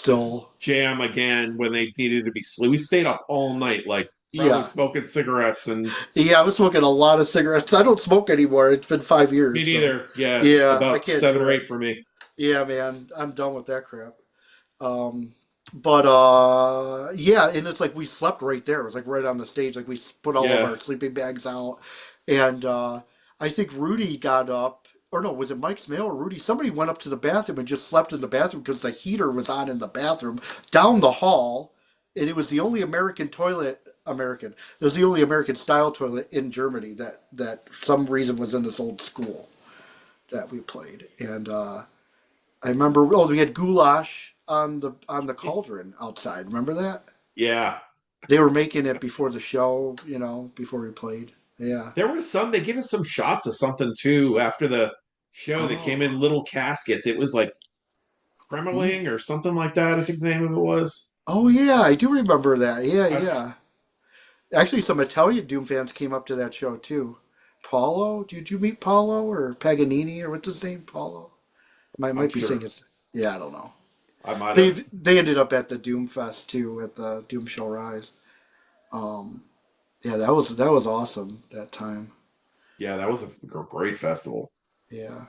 just still, jam again when they needed to be sleep. We stayed up all night, like probably yeah, smoking cigarettes, and yeah. I was smoking a lot of cigarettes. I don't smoke anymore. It's been 5 years, me so neither. Yeah, yeah, I about can't seven do or it. eight for me. Yeah, man, I'm done with that crap. Um, but yeah, and it's like we slept right there. It was like right on the stage. Like we put all of Yeah, our sleeping bags out, and I think Rudy got up, or no, was it Mike Smale or Rudy? Somebody went up to the bathroom and just slept in the bathroom because the heater was on in the bathroom down the hall, and it was the only American toilet. American. It was the only American style toilet in Germany that for some reason was in this old school that we played, and I remember. Oh, we had goulash on the cauldron outside. Remember that? yeah. They were making it before the show. Before we played. Yeah. There was some. They gave us some shots of something too after the show that came in Oh. little caskets. It was like Mm. Kremling or something like that. I think the name of it was. Oh yeah, I do remember that. Yeah, I, yeah. Actually, some Italian Doom fans came up to that show too. Paulo, did you meet Paulo or Paganini or what's his name? Paulo. I'm Might be saying sure his. Yeah, I don't know. I might They have. they ended up at the Doom Fest too at the Doom Show Rise. Um, yeah, that was awesome that time. Yeah, that was a great festival. Yeah.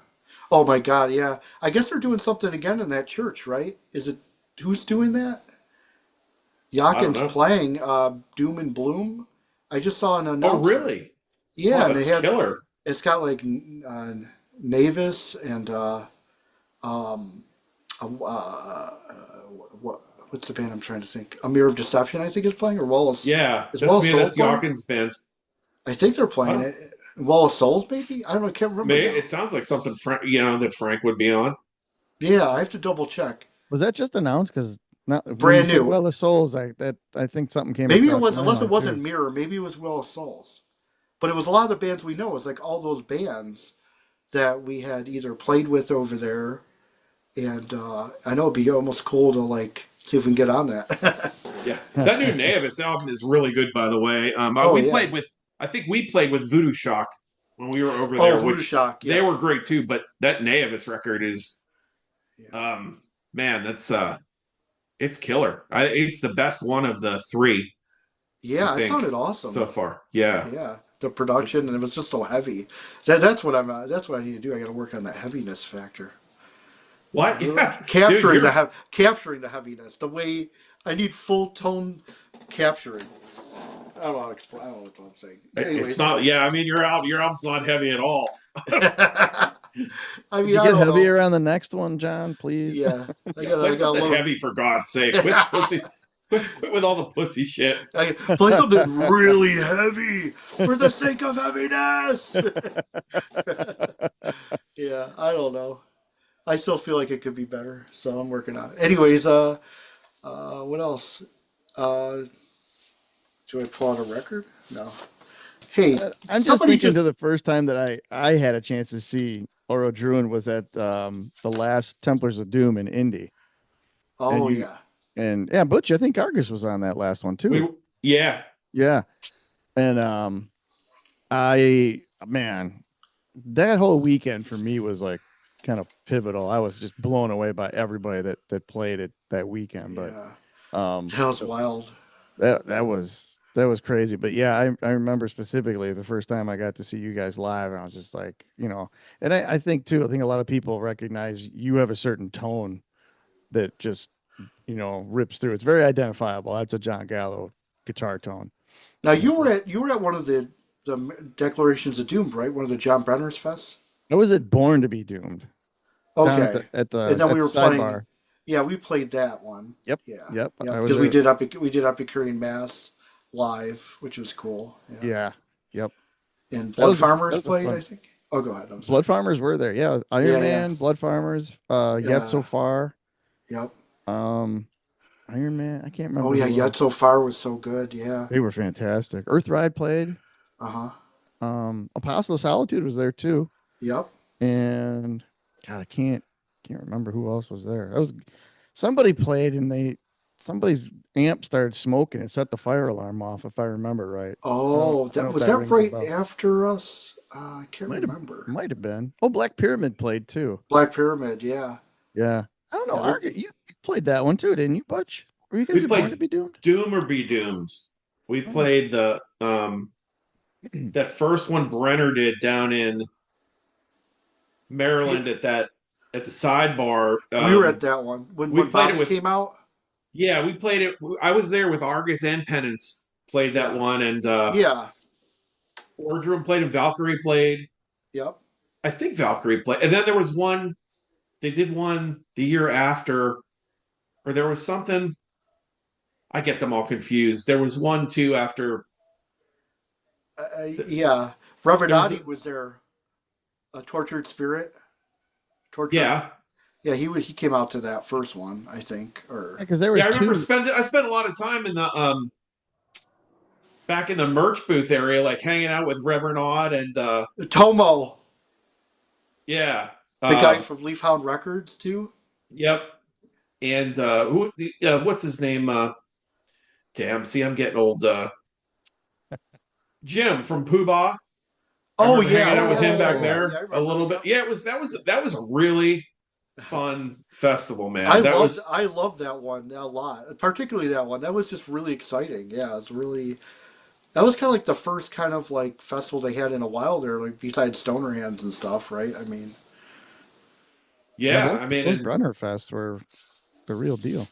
Oh my God, yeah. I guess they're doing something again in that church, right? Is it who's doing that? I don't Yakin's know. playing Doom and Bloom. I just saw an Oh, announcement. really? Yeah, Oh, and they that's had killer. it's got like Navis and um what what's the band I'm trying to think? A Mirror of Deception, I think is playing, or Wallace Yeah, is that's Wallace me. Souls That's playing? Yawkins' band. I think they're I playing don't. it. Wallace Souls, maybe? I don't know. I can't remember May now. it sounds like something Frank, that Frank would be on. Yeah, I have to double check. Was that just announced? Because not when you Brand said new. Well of Souls, I think something came Maybe it across was, my unless it mind wasn't too. Mirror, maybe it was Will of Souls. But it was a lot of the bands we know. It was like all those bands that we had either played with over there, and I know it'd be almost cool to like see if we can get on that. Yeah, that new Navis album is really good, by the way. Oh We yeah. played with, I think we played with Voodoo Shock when we were over Oh, there, Voodoo which Shock. they Yeah. were great too. But that Navis record is, Yeah. um, man, that's it's killer. It's the best one of the three, I Yeah, it think, sounded so awesome. far. Yeah, Yeah, the it's production and it was just so heavy. That's what I'm. That's what I need to do. I got to work on that heaviness factor. what? Really Yeah, dude, capturing you're capturing the heaviness. The way I need full tone capturing. I don't know how to explain. I don't know what I'm saying. it's Anyways, not. Yeah, I mean, your album's not heavy at all. I Could mean, you I get don't know. heavier on the next one, John, please? Yeah, Yeah, play I got a something little. heavy for God's sake. Quit pussy. Quit with all the pussy shit. Play something really heavy for the sake of heaviness. Yeah, I don't know. I still feel like it could be better, so I'm working on it. Anyways, what else? Uh, do I pull out a record? No. Hey, I'm just somebody thinking just. to the first time that I had a chance to see Orodruin was at the last Templars of Doom in Indy, and Oh you yeah. and yeah, Butch, I think Argus was on that last one We too. yeah. Yeah, And I man, that whole weekend for me was like kind of pivotal. I was just blown away by everybody that played it that weekend. But Yeah, um, that was wild. that was crazy. But yeah, I remember specifically the first time I got to see you guys live, and I was just like, and I think too, I think a lot of people recognize you have a certain tone that just rips through. It's very identifiable. That's a John Gallo guitar tone. Now You know, you were at one of the Declarations of Doom, right? One of the John Brenner's fests. I was at Born to Be Doomed down at the Okay, at and the then at we the were playing. sidebar. Yeah, we played that one. Yep, Yeah, yep. yeah, I was because there. we did Epicurean Mass live, which was cool. Yeah, Yeah, yep. and That Blood was a Farmers that was a played, I fun. think. Oh, go ahead. I'm sorry. Blood Farmers were there. Yeah, Iron Yeah, yeah, Man, Blood Farmers. Yet yeah. so far. Yep. Um, Iron Man. I can't Oh remember yeah, who Yet else. So Far was so good. Yeah. They were fantastic. Earth Ride played. Uh huh. Apostle of Solitude was there too. Yep. And God, I can't remember who else was there. That was somebody played and somebody's amp started smoking and set the fire alarm off if I remember right. Oh, I don't that know if was that that rings a right bell. after us. I can't Might have remember. might have been. Oh, Black Pyramid played too. Black Pyramid. Yeah. Yeah. I don't know. Yeah. They, You played that one too, didn't you, Butch? Were you guys We at Born to played Be Doomed? Doom or Be Doomed. We Oh. played the that first one Brenner did down in yeah. Maryland at the sidebar. We were at that one We when played it Bobby with came out. Yeah, we played it. I was there with Argus and Penance. Played that Yeah. one, and Yeah. Orodruin played, and Valkyrie played. Yep. I think Valkyrie played, and then there was one. They did one the year after, or there was something. I get them all confused. There was one too after. Yeah. Reverend There was Adi was there. A tortured spirit. Tortured. Yeah, He came out to that first one, I think. Or Because there yeah. was I remember two. spending. I spent a lot of time in the back in the merch booth area, like hanging out with Reverend Odd and Tomo, yeah, the guy uh, from Leafhound Records too. yep. And what's his name? Damn, see, I'm getting old. Jim from Poobah. I Oh remember yeah. hanging Oh out with yeah. him Yeah. back Yeah. Yeah. there I a remember. little bit. Yep. Yeah, that was a really fun festival, man. That was I loved that one a lot, particularly that one. That was just really exciting. Yeah, it was really. That was kind of like the first kind of like festival they had in a while there, like besides Stoner Hands and stuff, right? I mean, Yeah, yeah. I mean, those and Brenner Fests were the real deal.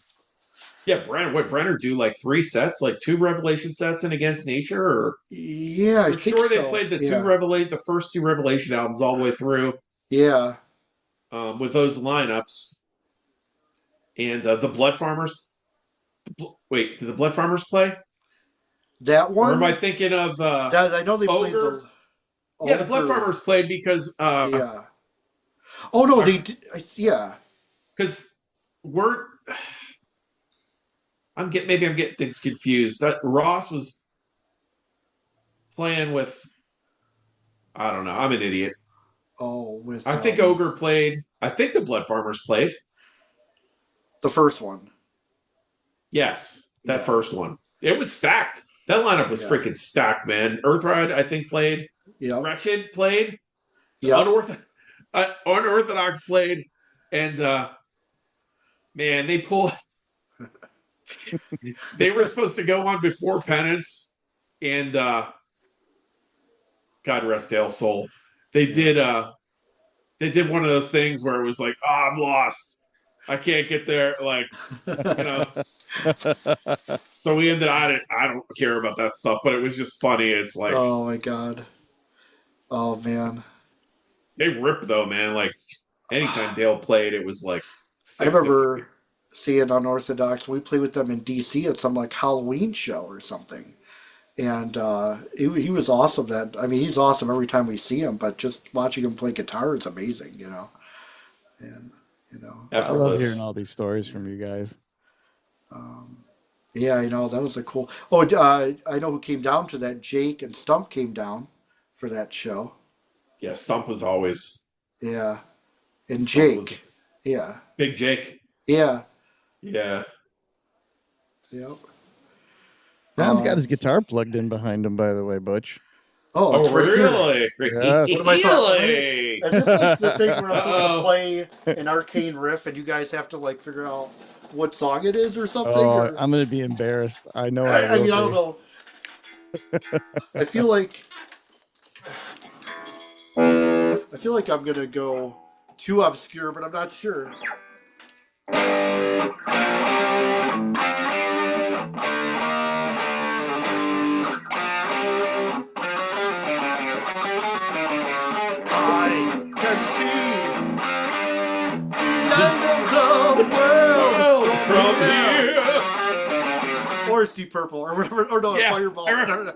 yeah, Brenner do like three sets, like two Revelation sets and Against Nature, or yeah, I for think sure they so. played Yeah, the first two Revelation albums all the way through yeah. with those lineups. And the Blood Farmers. Wait, did the Blood Farmers play? That Or am I one. thinking of That I know they played Ogre? the Yeah, the Blood Ogre. Farmers played because Yeah. Oh no, they did. Yeah. because we're maybe I'm getting things confused. Ross was playing with I don't know. I'm an idiot. Oh, with I think Ogre played. I think the Blood Farmers played. the first one. Yes, that Yeah. first one. It was stacked. That lineup was Yeah. freaking stacked, man. Earthride, I think, played. Yep. Wretched played. Yep. Unorthodox played, and man, they were supposed to go on before Penance, and God rest Dale's soul. They Yeah. did they did one of those things where it was like, oh, I'm lost. I can't get there. Like, you know. So we ended I don't care about that stuff, but it was just funny. It's like Oh my god. Oh man. they ripped though, man. Like anytime Dale played, it was like I sick to remember seeing Unorthodox. We played with them in DC at some like Halloween show or something. And he was awesome. That I mean, he's awesome every time we see him. But just watching him play guitar is amazing, you know. And you know, I love hearing effortless. all these stories from you guys. um, yeah, you know that was a cool. Oh, I know who came down to that. Jake and Stump came down for that show. Yeah, Stump was always Yeah, and Stump was Jake. Yeah, Big Jake. yeah, Yeah. yep. John's got his guitar plugged in behind him, by the way, Butch. Oh, it's Oh, right here. really? Yes. What am I supposed? Really? Is this like the thing where I'm supposed to Uh-oh. play an arcane riff, and you guys have to like figure out what song it is or something? Oh, Or I'm gonna be embarrassed. I know I I will mean, I don't be. know. I feel like I'm gonna go too obscure, but I'm not sure. I can see the end of the world Well, from here. Or it's Deep Purple, or whatever, or no, Yeah, Fireball. I remember.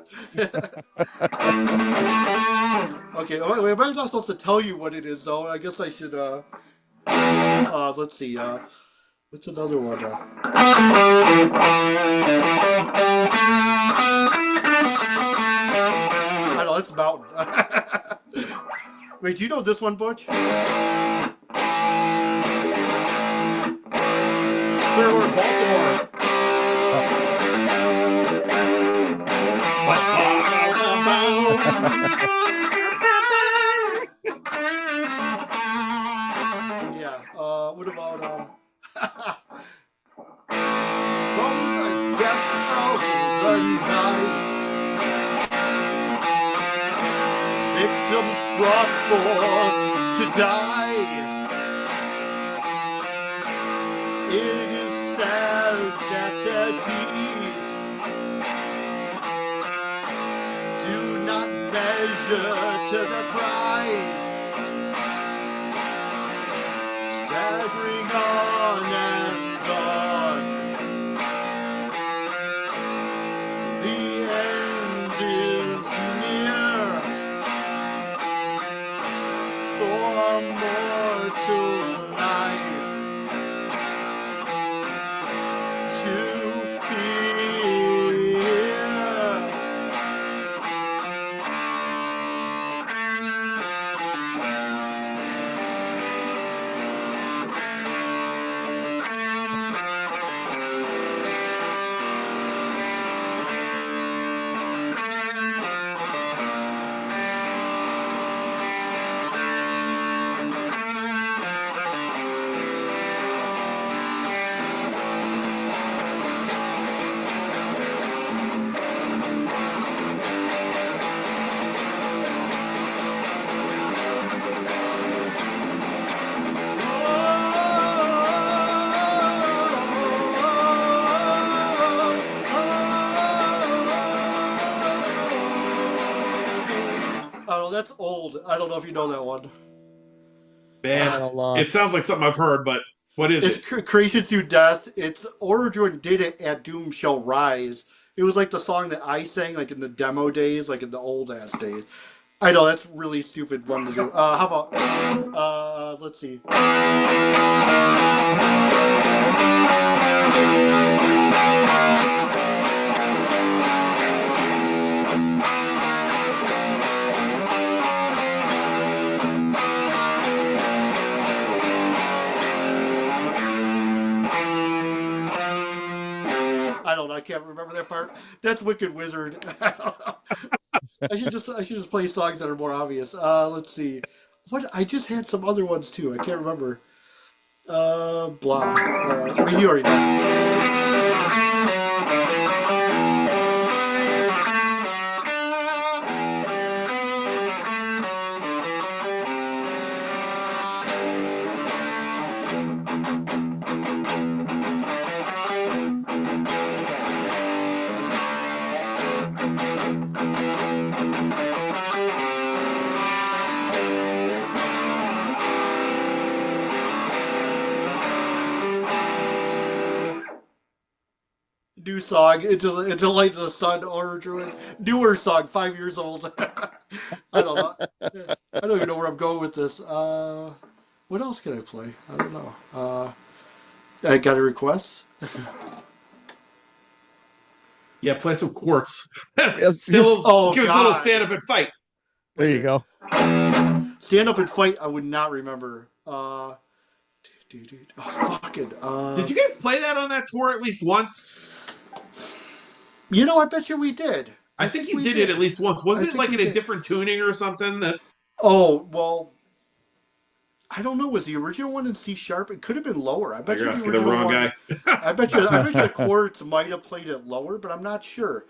Okay, wait, am I not supposed to tell you what it is, though? I guess I should, let's see, what's another one? I know, it's Mountain. Wait, do you know this one, Butch? Sir Lord Baltimore. Yeah, what about, from the depths of the night, victims brought forth to die. It is sad that their deeds do not measure to the prize. Staggering on and on, the end is near for mortal life to fear. Oh, that's old. I don't know if you know that one. Man, it sounds like something I've heard, but what is It's it? Creation Through Death. It's Orodruin did it at Doom Shall Rise. It was like the song that I sang like in the demo days, like in the old ass days. I know that's really stupid one to do. How about let's see. I don't know. I can't remember that part. That's Wicked Wizard. I should just play songs that are more obvious. Let's see. What I just had some other ones too. I can't remember. Blah. I mean, you already know. New song. It's a Light of the Sun Orodruin. Newer song, 5 years old. I don't know. I don't even know where I'm going with this. What else can I play? I don't know. I got a request. Yeah, play some quartz. Yep. Still, Oh, give us a little God. stand up and fight. There you go. Stand Up and Fight, I would not remember. Oh, fucking. Did you guys play that on that tour at least once? I bet you we did. I I think think you we did it did. at least once. I Wasn't it think like we in a did. different tuning or something? That Oh well, I don't know. Was the original one in C sharp? It could have been lower. I bet you're you the asking the original wrong one. guy. I bet you the chords might have played it lower, but I'm not sure.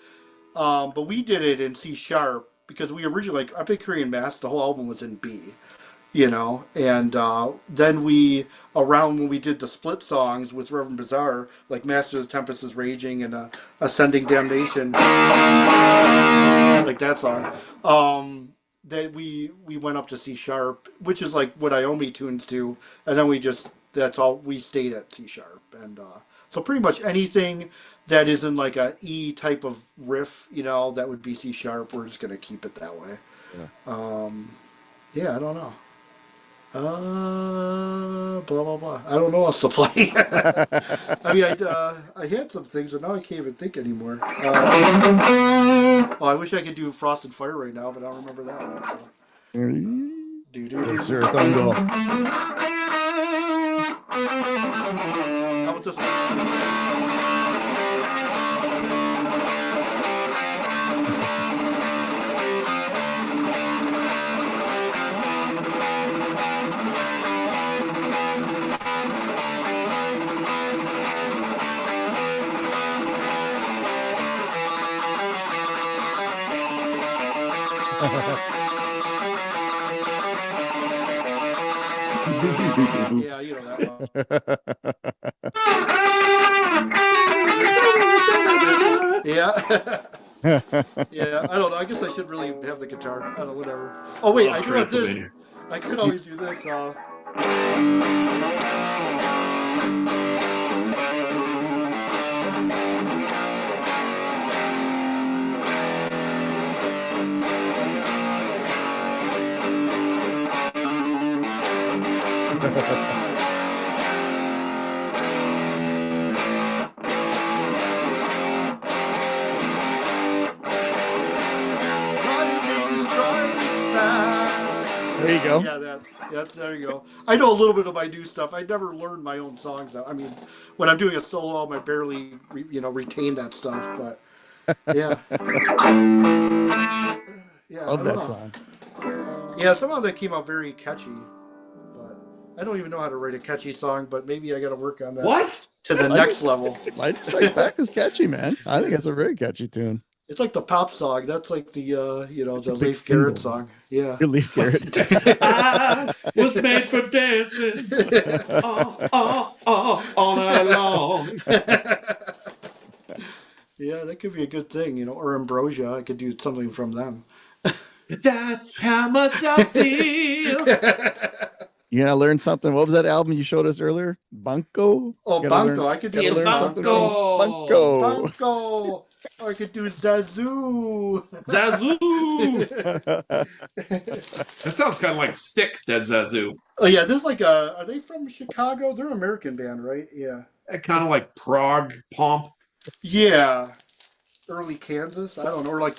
But we did it in C sharp because we originally like Epic Korean Mass. The whole album was in B, and then we around when we did the split songs with Reverend Bizarre, like Master of the Tempest is Raging and Ascending Damnation, like that song. That we went up to C sharp, which is like what Iommi tunes to, and then that's all we stayed at C sharp, and so pretty much anything that isn't like a E type of riff, that would be C sharp. We're just gonna keep it that way. Yeah. Yeah, I don't know. Blah blah blah. I don't know what else to play. I mean, I had some things, but now I can't even think anymore. Oh, I wish I could do Frost and Fire right now, but I don't remember that one. So. Do do Yes, do. sir. Thungo. How about this one? Yeah, you know that one. Yeah. Yeah, I don't know. I guess I should really have the guitar. I don't know, whatever. Oh, I wait, love I do have this. Transylvania. I could always do this. There you go. Yeah, there you go. I know a little bit of my new stuff. I never learned my own songs. I mean, when I'm doing a solo album, I barely, retain that stuff. But yeah, yeah, I Love don't that know. song. Yeah, some of that came out very catchy, but I don't even know how to write a catchy song. But maybe I got to work on that What? to the next level. Light Strike Back is catchy, man. I think it's a very catchy tune. It's like the pop song. That's like the It's a the big Leif Garrett single. song. Yeah. Leaf Garrett. I was made for dancing all night long. Yeah, that could be a good thing, or Ambrosia. I could do something from them. That's how much I feel. You gotta learn something. What was that album you showed us earlier? Bunko? Oh, Gotta learn, Banco. I could do gotta Il some learn something from Banco. Banco. Bunko. Banco. Or I could do Zazu. Zazu. That sounds kind of like Styx, Dead Zazu. Oh, yeah, this is like are they from Chicago? They're an American band, right? Yeah. Kind of like prog pomp. Yeah. Early Kansas. I don't know. Or like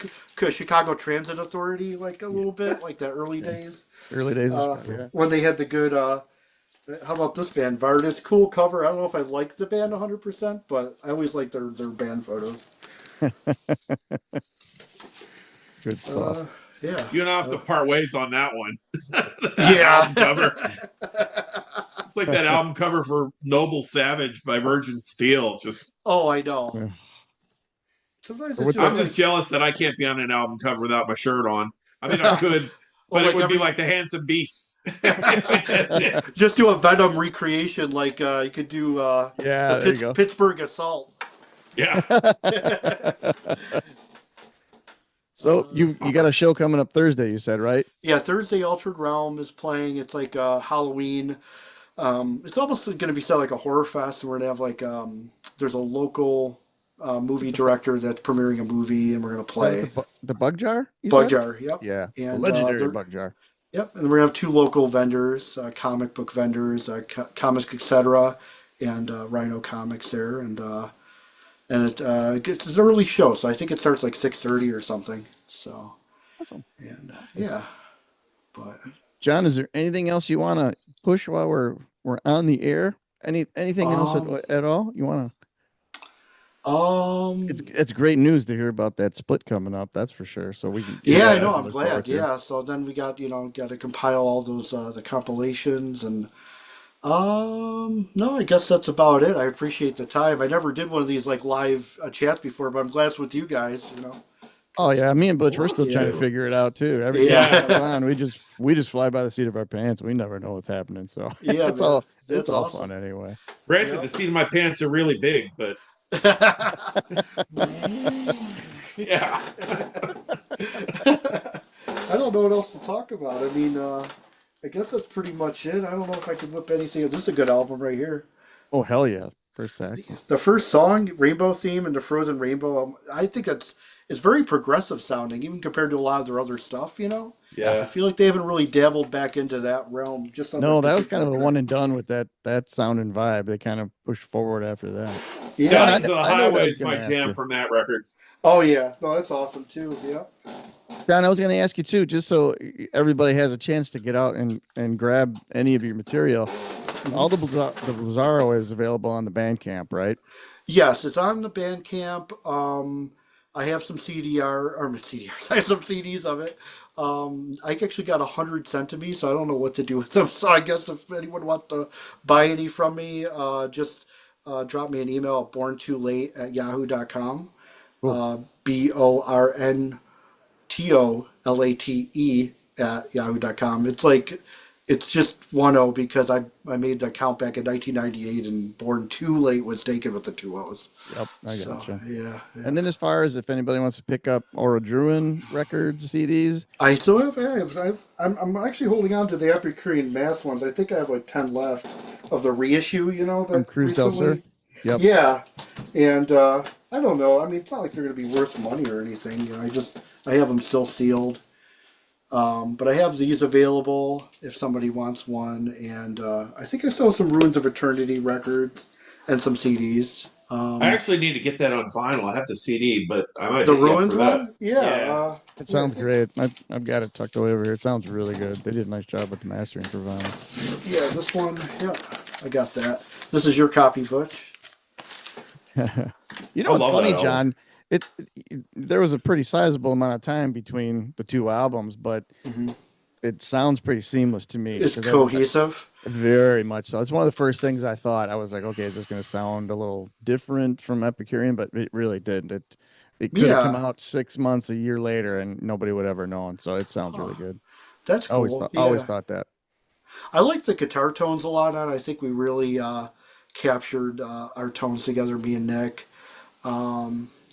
Chicago Transit Authority, like a little bit, like the early days. Early days of Chicago. Yeah. When they had the good how about this band, Vardis? Cool cover. I don't know if I like the band 100%, but I always like their band photos. Good stuff. Yeah. You don't have to part ways on that one. Yeah. Album cover. It's like that album cover for Noble Savage by Virgin Steel. Just Oh, I know. Yeah. Sometimes Or it's what I'm just just jealous that I can't be on an album cover without my shirt on. I mean, I could, but like it would be like the Handsome Beasts. just do a Venom recreation, like you could do Yeah, the there you go. Pittsburgh Assault. Yeah. So you got a show coming up Thursday, you said, right? Yeah, Thursday Altered Realm is playing. It's like Halloween. It's almost going to be set like a horror fest. We're going to have like there's a local movie director that's premiering a movie, and we're going to play The Bug Jar? You Bug said? Jar. Yep. Yeah. The And legendary Bug Jar. Yep, and we're gonna have two local vendors, comic book vendors, Comics Etc. and Rhino Comics there, and it's an early show, so I think it starts like 6:30 or something. So, Awesome. and yeah, but John, is there anything else you want to push while we're on the air? Anything else at all you want to? Um, It's great news to hear about that split coming up. That's for sure. So we yeah, got I that know. to I'm look forward glad. to. Yeah. So then we got got to compile all those the compilations and no, I guess that's about it. I appreciate the time. I never did one of these like live chats before, but I'm glad it's with you guys. Oh Because yeah, me and Butch, Well, we're still us trying yeah, to too. figure it out too. Every time we Yeah. jump yeah, on, we just fly by the seat of our pants. We never know what's happening. So yeah, it's man. all it's That's all fun awesome. anyway. Granted, the Yep. seat of my pants are really big, but yeah. I don't know what else to talk about. I mean, I guess that's pretty much it. I don't know if I can whip anything. This is a good album right here. Oh hell yeah, first Saxon. The first song, Rainbow Theme and the Frozen Rainbow, I think it's very progressive sounding, even compared to a lot of their other stuff. Yeah. I Yeah. feel like they haven't really dabbled back into that realm just on No, that that was kind particular of a one track. and done with that sound and vibe. They kind of pushed forward after that. John, Yeah. Scotties of the I know what I Highway was is going my to ask jam you. from that record. Oh yeah. No, that's awesome too. Yeah. John, I was going to ask you too, just so everybody has a chance to get out and grab any of your material. All hmm the Blizaro is available on the Bandcamp, right? Yes, it's on the Bandcamp. I have some CDR or CDRs. I have some CDs of it. I actually got 100 sent to me, so I don't know what to do with them. So I guess if anyone wants to buy any from me, just drop me an email at borntoolate@yahoo.com. Cool. BORNTOLATE at yahoo.com. It's just one O because I made the account back in 1998 and Born Too Late was taken with the two O's. Yep, I So gotcha. yeah, yeah. And then as far as if anybody wants to pick up Orodruin records, CDs, I still I'm actually holding on to the Epicurean Mass ones. I think I have like 10 left of the reissue. from That Cruz del Sur. recently. Yep. Yeah, and I don't know. I mean, it's not like they're going to be worth money or anything. I have them still sealed. But I have these available if somebody wants one, and I think I still have some Ruins of Eternity records and some CDs. I actually need to get that on vinyl. I have the CD, but I might The hit you up Ruins for that. one, yeah, Yeah. It yeah, I sounds think, great. I've got it tucked away over here. It sounds really good. They did a nice job with the mastering for vinyl. yeah, this one, yeah, I got that. This is your copy, Butch. You I know what's love that funny, album. John? There was a pretty sizable amount of time between the two albums, but hmm it sounds pretty seamless to me It's because cohesive. very much so. It's one of the first things I thought. I was like, okay, is this going to sound a little different from Epicurean? But it really didn't. It could have come Yeah, out 6 months, a year later, and nobody would ever known. So it sounds huh. really good. That's cool. Always Yeah, thought that. I like the guitar tones a lot. On it. I think we really captured our tones together, me and Nick.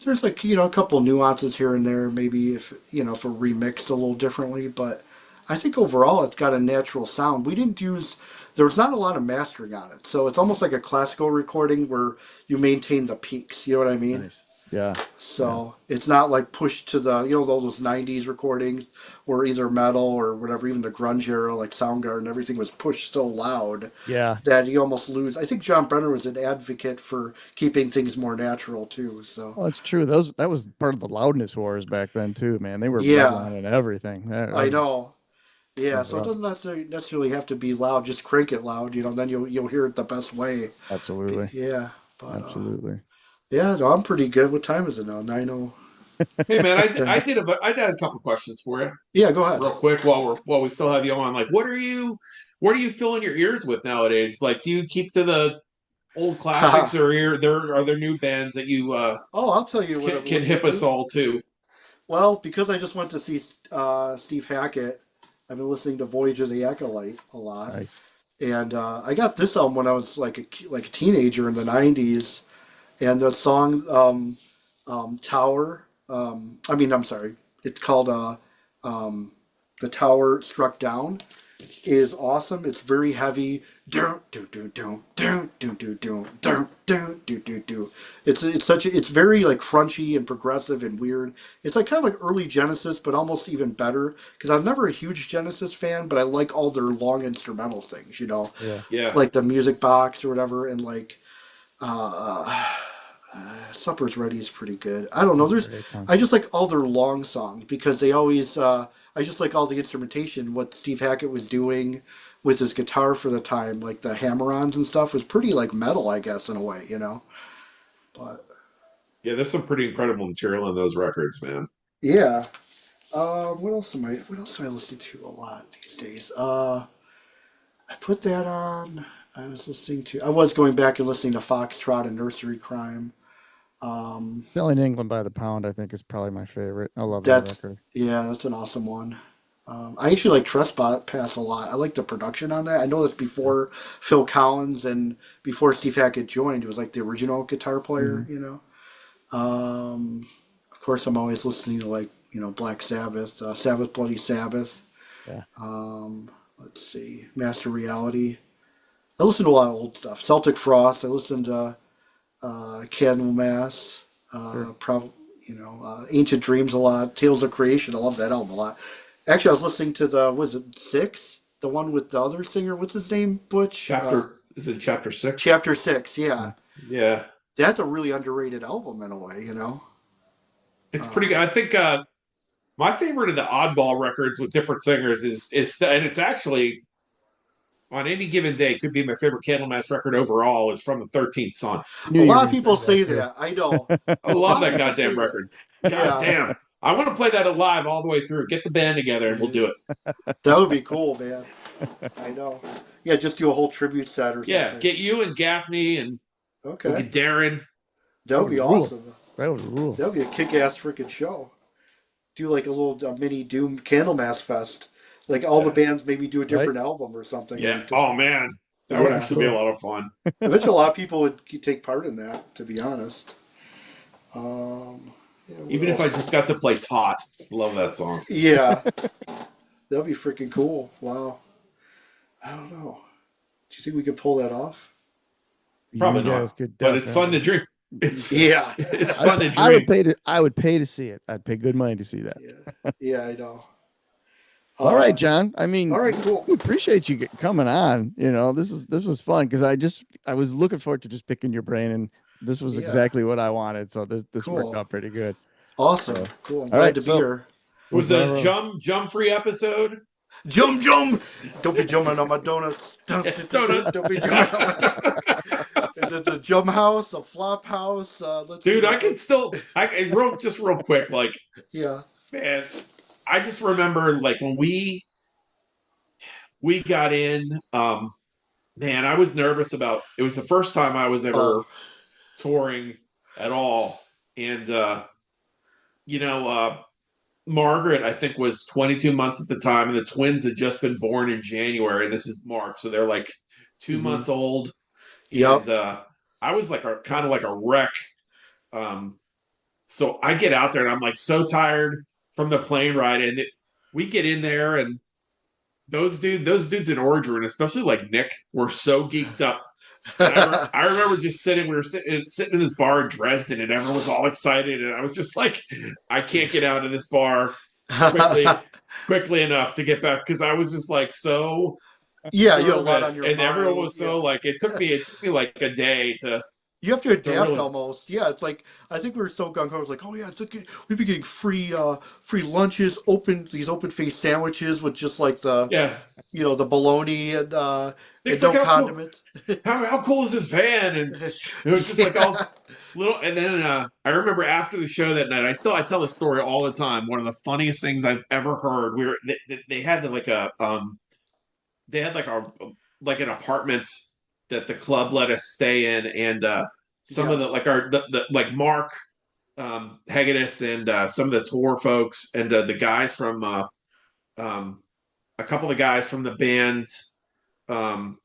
There's like a couple nuances here and there, maybe if we're remixed a little differently, but I think overall it's got a natural sound. We didn't use there was not a lot of mastering on it, so it's almost like a classical recording where you maintain the peaks. You know what I mean? Nice. Yeah. Yeah. So it's not like pushed to the those '90s recordings where either metal or whatever, even the grunge era like Soundgarden, everything was pushed so loud Yeah. that you almost lose. I think John Brenner was an advocate for keeping things more natural too. So Well, it's true. That was part of the loudness wars back then too, man. They were yeah, redlining everything. I know. That Yeah, was so it rough. doesn't necessarily have to be loud. Just crank it loud. Then you'll hear it the best way. Absolutely. Yeah, but Absolutely. yeah, no, I'm pretty good. What time is it now? 9:00. Hey man, Okay. I did a couple questions for you, Yeah, go ahead. real quick, while we still have you on. Like, what are you filling your ears with nowadays? Like, do you keep to the old classics, Haha. or are there new bands that you Oh, I'll tell you what I'm can listening hip us to. all to? Well, because I just went to see Steve Hackett, I've been listening to Voyage of the Acolyte a lot, Nice. and I got this album when I was like a teenager in the '90s, and the song Tower. I'm sorry. It's called um, The Tower Struck Down. Is awesome. It's very heavy. Do do do do do do do do do do do do do. It's very like crunchy and progressive and weird. It's like kind of like early Genesis, but almost even better. Because I'm never a huge Genesis fan, but I like all their long instrumental things. Yeah. Yeah, Like the Music Box or whatever, and like uh, Supper's Ready is pretty good. I don't know. That's a great song. I just like all their long songs because they always. I just like all the instrumentation. What Steve Hackett was doing with his guitar for the time, like the hammer-ons and stuff, was pretty like metal, I guess, in a way. But Yeah, there's some pretty incredible material in those records, man. Yeah. What else am I listening to a lot these days? I put that on. I was going back and listening to Foxtrot and Nursery Crime. Um, Selling England by the Pound, I think, is probably my favorite. I love that that's record. yeah, that's an awesome one. I actually like Trespass a lot. I like the production on that. I know that's Yeah. before Phil Collins and before Steve Hackett joined. It was like the original guitar Hmm. player, you know. Of course, I'm always listening to like Black Sabbath, Sabbath Bloody Sabbath. Yeah. Um, let's see, Master Reality. I listen to a lot of old stuff. Celtic Frost. I listen to Candlemass. Sure. Probably Ancient Dreams a lot. Tales of Creation. I love that album a lot. Actually, I was listening to the was it Six, the one with the other singer. What's his name? Butch. Chapter is it chapter 6? Chapter Six. Yeah. Yeah, Yeah. that's a really underrated album in a way. You know. It's pretty good. Uh, I think my favorite of the oddball records with different singers is and it's actually on any given day could be my favorite Candlemass record overall is from the 13th Son. I a knew you were lot of going to say people that say too. that. I know. I A love lot of that people say goddamn that. record. God Yeah. damn. I want to play that live all the way through. Get the band together and we'll Yeah. do it. That would be cool, man. I know. Yeah, just do a whole tribute set or Yeah, something. get you and Gaffney and we'll Okay. get Darren. That That would would be rule. awesome. That would rule. That would be a kick-ass freaking show. Do like a little mini Doom Candlemass Fest. Like all the Yeah. bands maybe do a Right? different album or something, Yeah. and just Oh man. That would yeah. actually be a lot of fun. I bet you a lot of people would take part in that. To be honest. Yeah. What Even if I else? just got to play Tot. Love that song. Yeah, that'd be freaking cool. Wow. I don't know. Do you think we could pull that off? You Probably guys not. could But it's fun to definitely. dream. It's Yeah. it's I, fun to I would dream. pay to I would pay to see it. I'd pay good money to see that. Yeah. Yeah, I know. All right, Uh, John. I all mean, right, cool. we appreciate you coming on. This was fun because I was looking forward to just picking your brain, and this was Yeah, exactly what I wanted. So this worked cool. out pretty good. Awesome. So Cool. I'm all glad right, to be so here. It was a Blizaro. jump free episode. Jum jum! Don't be jumping on my donuts. Donuts. Don't be jumping on my donuts. Is it the jump house, a flop house? Let's Dude, see. I can still I wrote just real quick, like, Yeah. man, I just remember like when we got in, man, I was nervous about it was the first time I was ever Oh, touring at all. And you know, Margaret, I think, was 22 months at the time, and the twins had just been born in January. This is March, so they're like two hmm. months old. And Yep. I was like a kind of like a wreck. Um, so I get out there and I'm like so tired from the plane ride, and we get in there, and those dudes in Orodruin, especially like Nick, were so geeked up. And I remember just sitting, we were sitting in this bar in Dresden, and everyone was all excited, and I was just like, I can't get out of this bar quickly quickly enough to get back because I was just like so Yeah, you had a lot on nervous, your and everyone mind. was so Yeah. like it took me like a day You have to to adapt really almost. Yeah, it's like I think we were so gung ho. It's like, oh yeah, we'd be getting free lunches, these open faced sandwiches with just like yeah. the bologna and It's like no how cool condiments. how cool is this van? And it was just like Yeah. all little. And then I remember after the show that night, I tell the story all the time. One of the funniest things I've ever heard. They had like a they had like an apartment that the club let us stay in, and some of the Yes. like the like Mark Heaviness and some of the tour folks and the guys from um, a couple of guys from the band, um,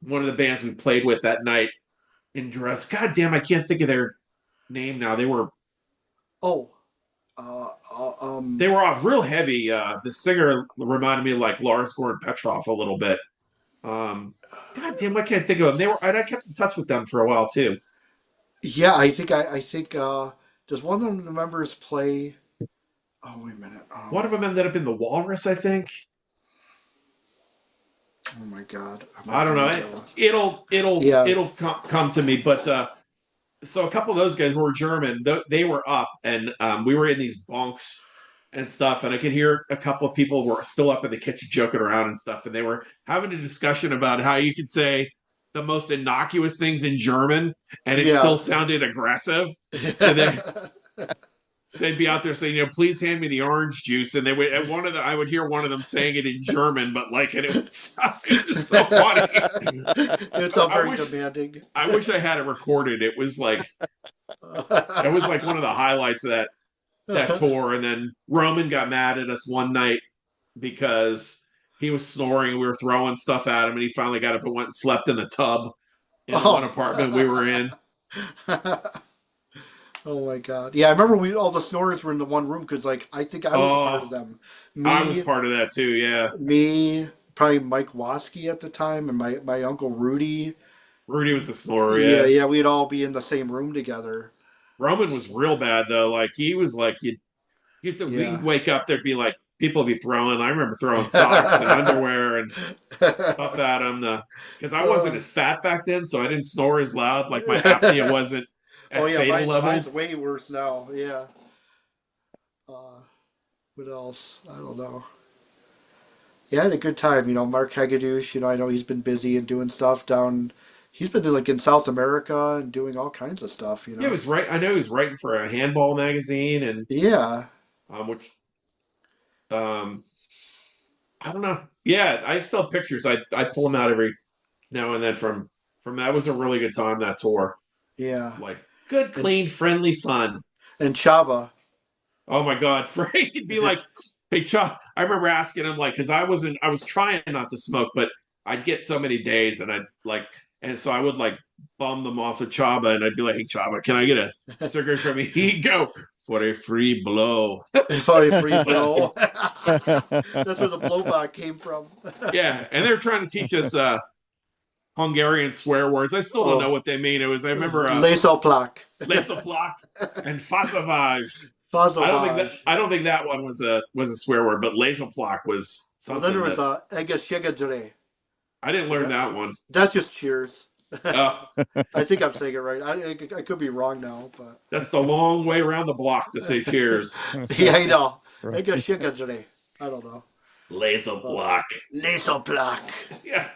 one of the bands we played with that night in dress. God damn, I can't think of their name now. Oh. Uh, uh, They um. were off real heavy. The singer reminded me of like Lars Gordon Petrov a little bit. Um, God damn, I can't think of them. And I kept in touch with them for a while too. Yeah, I think. Does one of the members play? Oh wait a minute. One of them ended up in the Walrus, I think. Oh my God. I'm I not don't gonna know. be able. Yeah. It'll come to me. But so a couple of those guys who were German, they were up, and we were in these bunks and stuff, and I could hear a couple of people were still up in the kitchen joking around and stuff, and they were having a discussion about how you could say the most innocuous things in German, and it Yeah. still sounded aggressive. So they'd be out there saying, please hand me the orange juice, and they would. And I would hear one of them saying it in German, but like, and it was so funny. It's all I very wish demanding. I wish I had it recorded. It was like one of the highlights of that tour. And then Roman got mad at us one night because he was snoring and we were throwing stuff at him, and he finally got up and went and slept in the tub in the one Oh. apartment we were in. Oh my god! Yeah, I remember all the snorers were in the one room because like I think I was a part of Oh, them. I was Me, part of that too. Yeah, me, probably Mike Waskey at the time, and my uncle Rudy. Rudy was the snorer. Yeah, Yeah, yeah, we'd all be in the same room together. Roman was real bad though. Like he was like we'd Yeah. wake up, there'd be like people would be throwing. I remember throwing socks and underwear and stuff at him. Because I wasn't Uh, as fat back then, so I didn't snore as loud. Like my apnea wasn't oh at yeah, fatal mine's levels. way worse now. Yeah. Uh, what else? I don't know. Yeah, I had a good time. Mark Hagedoosh. I know he's been busy and doing stuff down. He's been like in South America and doing all kinds of stuff. Yeah, it was right. I know he was writing for a handball magazine, and Yeah. which um, I don't know. Yeah, I still have pictures. I pull them out every now and then from that. Was a really good time, that tour. Yeah. Like good, And clean, friendly fun. and Chaba. Oh my God, Frank, he'd be like, "Hey, Chuck." I remember asking him like, because I was trying not to smoke, but I'd get so many days, and I'd like, and so I would like bum them off of Chaba, and I'd be like, "Hey, Chaba, can I get a cigarette from you?" He'd go for a free blow. Sorry, free blow. That's where the blowback came from. Yeah, and they're trying to teach us Hungarian swear words. I still don't know Oh, what they mean. It was I remember laser plaque. Lesoplak and Fasavage. Fazovage. I don't think that one was a swear word, but Lesoplak was Well, then there something was that Ega Shigadre. I didn't learn that one. That's just cheers. Uh, I think I'm saying it right. I could be wrong now, but that's the long way around the block to say cheers. yeah, I know. Right. Ega Shigadre. I don't know. Lesoplak. Laser plaque. Yeah.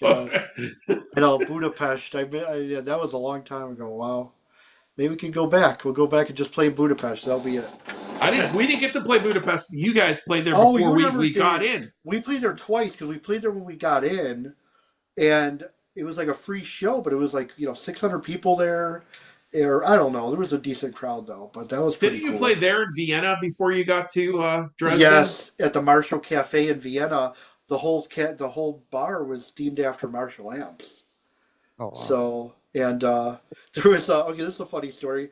God. I know Budapest. Yeah, that was a long time ago. Wow. Maybe we can go back. We'll go back and just play Budapest. That'll be it. We didn't get to play Budapest. You guys played there Oh, before you never we did. got in. We played there twice because we played there when we got in, and it was like a free show, but it was like 600 people there, or I don't know. There was a decent crowd though, but that was pretty Didn't you cool. play there in Vienna before you got to Dresden? Yes, at the Marshall Cafe in Vienna, the whole bar was themed after Marshall amps. Oh, wow. So and there was okay. This is a funny story.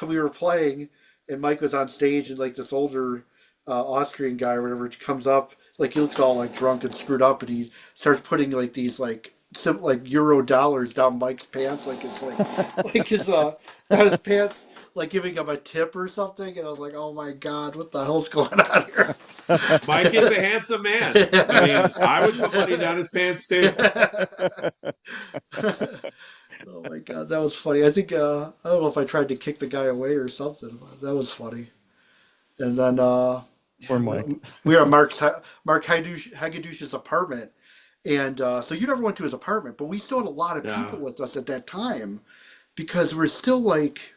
We were playing, and Mike was on stage, and like this older Austrian guy or whatever comes up, like he looks all like drunk and screwed up, and he starts putting like these like euro dollars down Mike's pants, like it's like his pants, like giving him a tip or something, and I was like, oh my god, what the hell's going on here? Mike is a handsome man. I mean, I would put money down his pants too. Oh my god, that was funny. I think I don't know if I tried to kick the guy away or something, but that was funny. And then Poor Mike. we were at Mark Hagedoosh's apartment, and so you never went to his apartment, but we still had a lot of people with us at that time because we're still like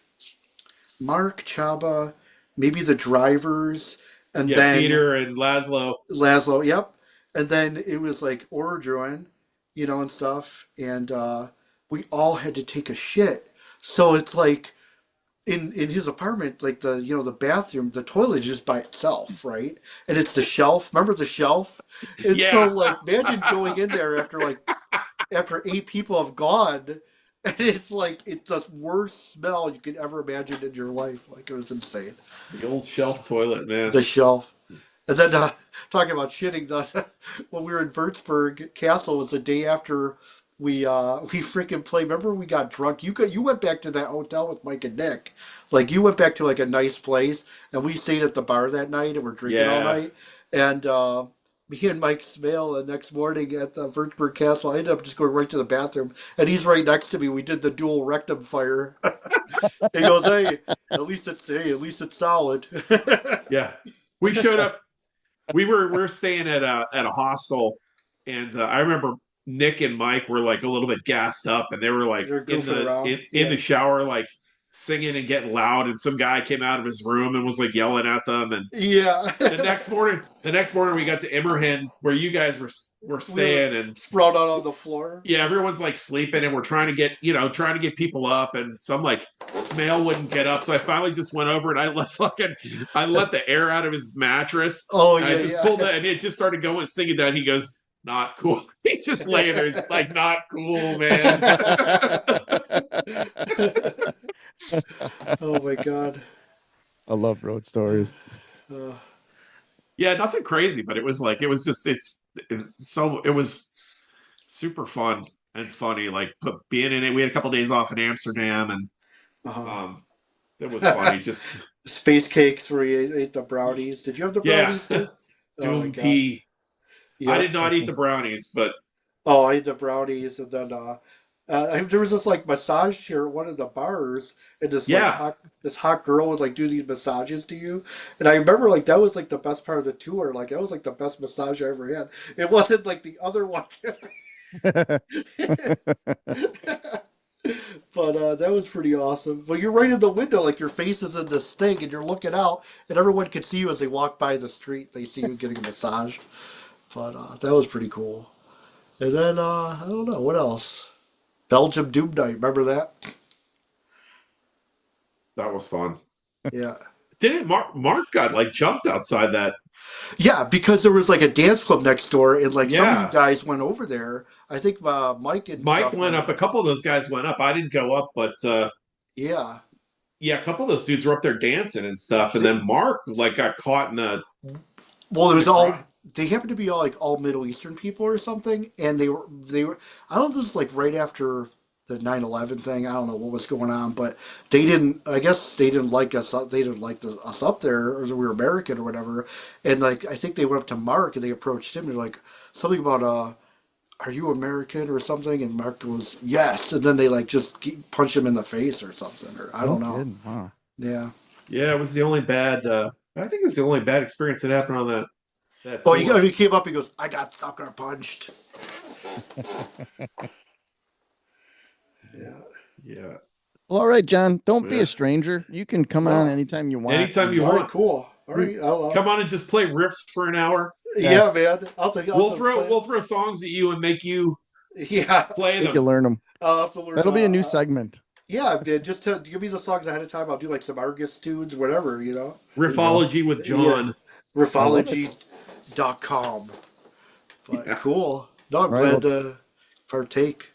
Mark, Chaba, maybe the drivers, and then Peter and Laszlo. Laszlo, yep. And then it was like Orodruin, and stuff, and we all had to take a shit. So it's like in his apartment, like the bathroom, the toilet is just by itself, right? And it's the shelf. Remember the shelf? And so Yeah. like imagine going in there after 8 people have gone, and it's like it's the worst smell you could ever imagine in your life. Like it was insane. The old shelf toilet, man. The shelf. And then talking about shitting, when we were in Würzburg Castle was the day after we freaking played. Remember we got drunk. You went back to that hotel with Mike and Nick. Like you went back to like a nice place, and we stayed at the bar that night and we're drinking all night. And me and Mike Smale the next morning at the Würzburg Castle, I ended up just going right to the bathroom, and he's right next to me. We did the dual rectum fire. He goes, "Hey, at least it's solid." Yeah, we showed up. We were staying at a hostel, and I remember Nick and Mike were like a little bit gassed up, and they were like They're goofing around. in Yeah. the shower, like singing and getting loud. And some guy came out of his room and was like yelling at them. And Yeah. the next morning we got to Immerhin where you guys were We were staying, and sprawled out on the floor. yeah, everyone's like sleeping, and we're trying to get people up, and some like Smale wouldn't get up, so I finally just went over and I let the air out of his mattress. Oh And I yeah, just yeah. pulled it, and it just started going singing that. And he goes, "Not cool." He's just laying there. He's like, "Not cool, man." Oh my god. I love road stories. Uh, Yeah, nothing crazy, but it was like it was super fun and funny. Like being in it, we had a couple days off in Amsterdam, and uh-huh. it was funny. Just Space cakes where you ate the brownies. Did you have the yeah, brownies too? Oh my Doom god. tea. I Yep. did not eat the brownies, but Oh, I ate the brownies, and then there was this like massage chair at one of the bars, and yeah, this hot girl would like do these massages to you, and I remember like that was like the best part of the tour. Like that was like the best massage I ever had. It wasn't like the other one. But that was pretty awesome. But you're right in the window, like your face is in this thing, and you're looking out, and everyone can see you as they walk by the street. They see you getting a massage. But that was pretty cool. And then I don't know what else. Belgium Doom Night, remember that? that was fun. Yeah, Didn't Mark got like jumped outside that? yeah, because there was like a dance club next door, and like some of you Yeah, guys went over there. I think Mike and Mike stuff went went. up. A couple of those guys went up. I didn't go up, but Yeah, yeah, a couple of those dudes were up there dancing and stuff. And then Mark like got caught in well, it the was all crowd. they happened to be all Middle Eastern people or something, and they were. I don't know if this was like right after the 9/11 thing. I don't know what was going on, but they didn't. I guess they didn't like us. They didn't like us up there, or we were American or whatever. And like I think they went up to Mark and they approached him. They're like something about are you American or something? And Mark goes, yes. And then they like just punch him in the face or something, or I No don't know. kidding. Wow. Yeah. Yeah, it was the only bad. I think it was the only bad experience that happened on that Oh, tour. he came up. He goes, I got sucker punched. Yeah. Yeah, Well, all right, John. Don't be yeah. a stranger. You can come on No. anytime you want. Anytime you All right. want, Cool. All right. come on and just play riffs for an hour. Yeah, Yes. man. I'll have to play. We'll throw songs at you and make you Yeah. play Make you them. learn them. I'll have to learn. That'll be a new segment. Yeah, man. Just give me the songs ahead of time. I'll do like some Argus tunes, whatever. You know. There you go. Riffology with Yeah. John. I love it. Riffology.com. But Yeah, cool. No, I'm All right. glad Well, to partake.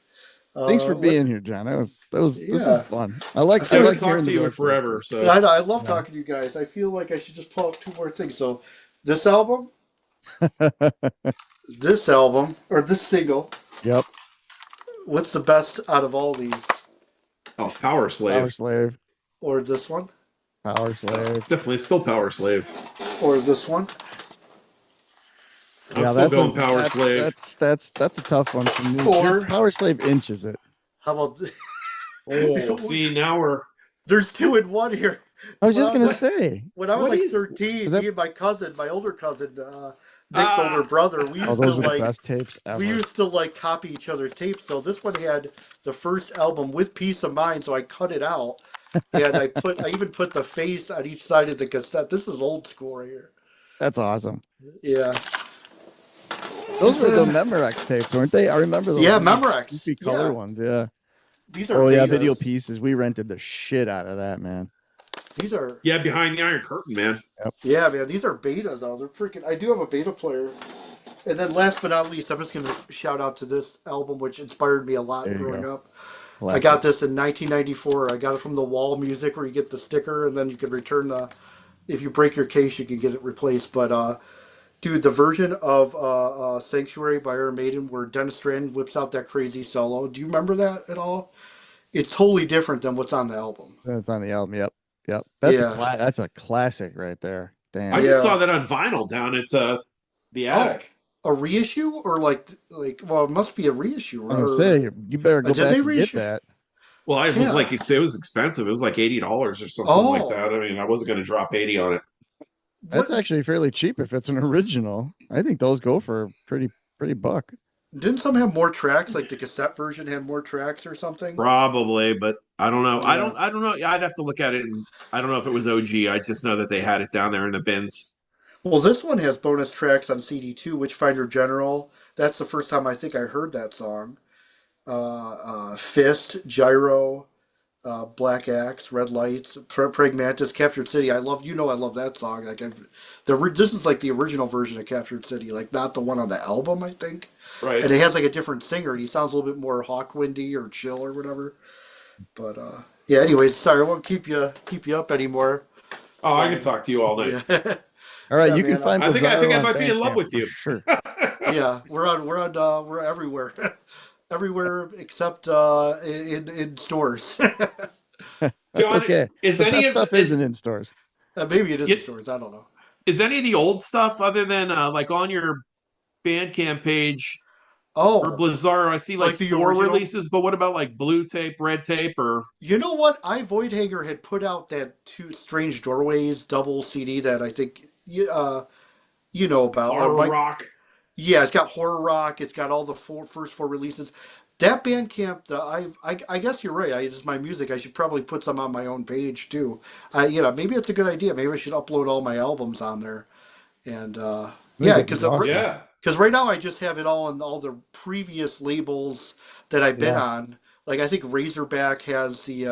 thanks for What? being here, John. This Yeah. was fun. I I like haven't hearing talked to the you in road stories, forever, too. so Yeah, I love Yeah. talking to you guys. I feel like I should just pull up two more things. So, this album, or this single, Yep. what's the best out of all these? oh, Power Power Slave. Slave. Or this one? Power Slave. Definitely still Power Slave. Or this one? I'm Yeah, still that's going Power that's Slave. that's a tough one for me. Or Power Slave inches it. how about Oh, see now we're there's two in one here. I was When just I was gonna like say. when I was what like is 13, Is that me and my cousin, my older cousin, Nick's older ah brother, we oh used to those were the like best tapes we ever. used to like copy each other's tapes. So this one had the first album with Peace of Mind, so I cut it out. And I even put the face on each side of the cassette. This is old school right here. That's awesome. Yeah. Those And were the then Memorex tapes, weren't they? I remember those yeah, really Memorex. goofy color Yeah. ones. Yeah. These are Oh yeah, video betas. pieces. We rented the shit out of that, man. These are yeah, behind the Iron Curtain, man. yeah, man, these are betas though. They're freaking I do have a beta player. And then last but not least, I'm just gonna shout out to this album which inspired me a lot There you growing go. up. I got Classic. this in 1994. I got it from the Wall Music, where you get the sticker, and then you can return the. If you break your case, you can get it replaced. But dude, the version of Sanctuary by Iron Maiden, where Dennis Strand whips out that crazy solo. Do you remember that at all? It's totally different than what's on the album. That's on the album. Yep. Yep. Yeah, That's a classic right there. I Damn. just saw yeah. that on vinyl down at the Oh, attic. a reissue or like well, it must be a reissue I'm gonna or say you better go did back they and get reissue? that. Well, I was Yeah. like, it was expensive. It was like $80 or something like Oh, that. I mean, I wasn't going to drop 80 on it. That's what actually fairly cheap if it's an original. I think those go for pretty buck. Didn't some have more tracks? Like the cassette version had more tracks or something? Probably, but I don't know. I Yeah. don't. I don't know. I'd have to look at it, and I don't know if it was OG. I just know that they had it down there in the bins. Well, this one has bonus tracks on CD too, Witchfinder General. That's the first time I think I heard that song. Fist, Gyro, Black Axe, Red Lights, Pragmatis, Captured City. I love that song. This is like the original version of Captured City, like not the one on the album, I think. Right. And it has like a different singer, and he sounds a little bit more Hawkwindy or chill or whatever. But yeah. Anyways, sorry, I won't keep you up anymore. Oh, I could talk to you all night. Yeah, All right, yeah, you can man. find I think Blizaro I on might be in love Bandcamp with for you. sure. Yeah, we're everywhere, everywhere except in stores. That's John, okay. is The any best of stuff is isn't in stores. Maybe it is in it, stores. I don't know. is any of the old stuff other than like on your Bandcamp page for Oh, Blizaro? I see like like the four original. releases, but what about like blue tape, red tape, or You know what? I Voidhanger had put out that two Strange Doorways double CD that I think you know about. horror Mike, rock? yeah, it's got horror rock. It's got all the first four releases. That Bandcamp, I guess you're right. It's my music. I should probably put some on my own page too. Maybe it's a good idea. Maybe I should upload all my albums on there. And I think yeah, that'd be awesome. Yeah. because right now I just have it all on all the previous labels that I've been Yeah. on. Like I think Razorback has the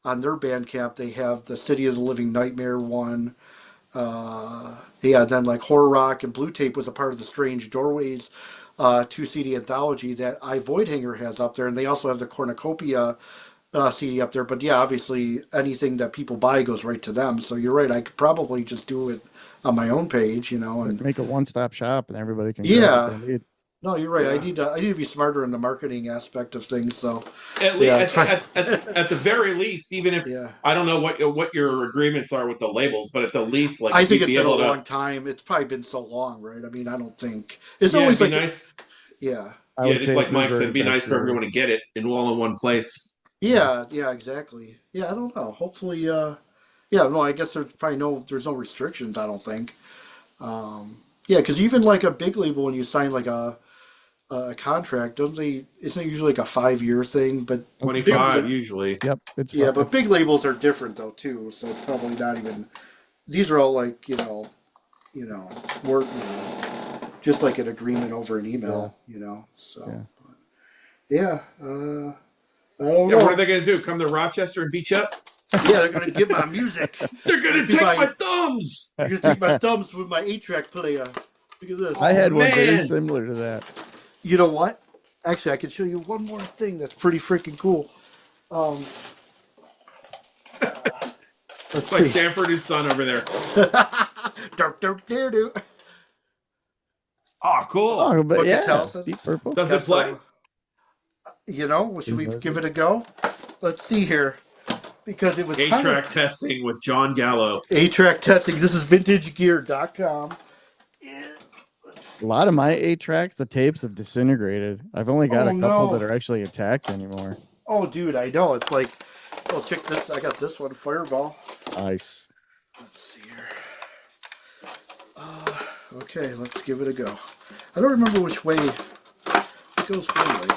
on their Bandcamp they have the City of the Living Nightmare one. Yeah, then like Horror Rock and Blue Tape was a part of the Strange Doorways two CD anthology that I Voidhanger has up there, and they also have the Cornucopia CD up there. But yeah, obviously anything that people buy goes right to them. So you're right. I could probably just do it on my own page, Like and make a one-stop shop and everybody can grab what yeah. they need. No, you're right. Yeah. I need to be smarter in the marketing aspect of things. So At least yeah, try. at the very least, even if Yeah, I don't know what your agreements are with the labels, but at the least, like I if think you'd it's be been a able to, long time. It's probably been so long, right? I mean, I don't think it's yeah, it'd always be like nice. yeah, I Yeah, would say like it's Mike said, it'd be reverted back nice for to everyone to get it in all in one place. yeah. yeah, exactly. Yeah, I don't know. Hopefully, yeah, no, I guess there's no restrictions. I don't think. Yeah, because even like a big label, when you sign like a contract, don't they? Isn't it usually like a 5 year thing? But big, 25 usually. Yep, it's yeah, fine. but big labels are different though too. So it's probably not even. These are all like work, just like an agreement over an email, So Yeah. yeah, I don't Yeah, what know. are they going to do? Come to Rochester and beat you up? Yeah, they're gonna get my music. They're going to See take my- my thumbs. They're gonna take my thumbs with my 8-track player. Look at this. I had one very man. similar to that. You know what? Actually, I can show you one more thing that's pretty freaking cool. Let's Like see. Sanford and Son over there. Do. Oh, cool. Oh, but Bucket yeah, Townsend. Deep Purple. Does it play? Should we give it a go? Let's see here. Because it was 8-track testing with John Gallo. 8-track testing. This is vintagegear.com. A lot of my 8 tracks, the tapes have disintegrated. I've only got Oh, a couple no. that are actually intact anymore. Oh, dude, I know. It's like, oh, check this. I got this one, Fireball. Nice. Let's see here. Okay, let's give it a go. I don't remember which way it goes one way.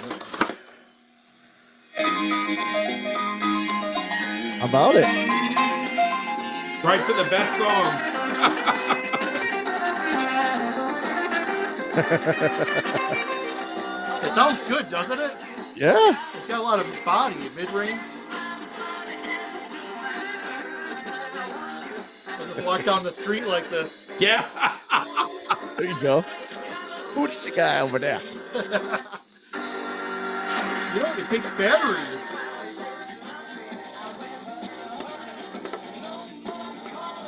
How about it? Right to the best song. It sounds good, doesn't it? Yeah. It's got a lot of body, mid-range. I just walk down the street like this. Yeah. There you go. Who's the guy over there? It takes batteries.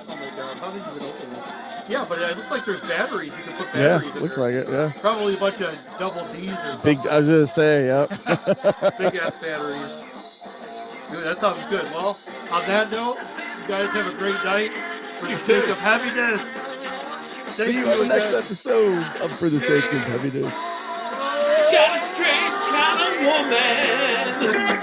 Oh my god, how did you even open this? Yeah, but it looks like there's batteries. You can put Yeah, batteries in looks there. like it. Yeah. Probably a bunch of double D's or something. Big. I was gonna say. Yep. Big ass batteries. Dude, that sounds good. Well, on that note, you guys have a great night. For You the sake too. of heaviness. Thank See you on the next again. episode of For the Sake of Heaviness. Got a strange kind of woman.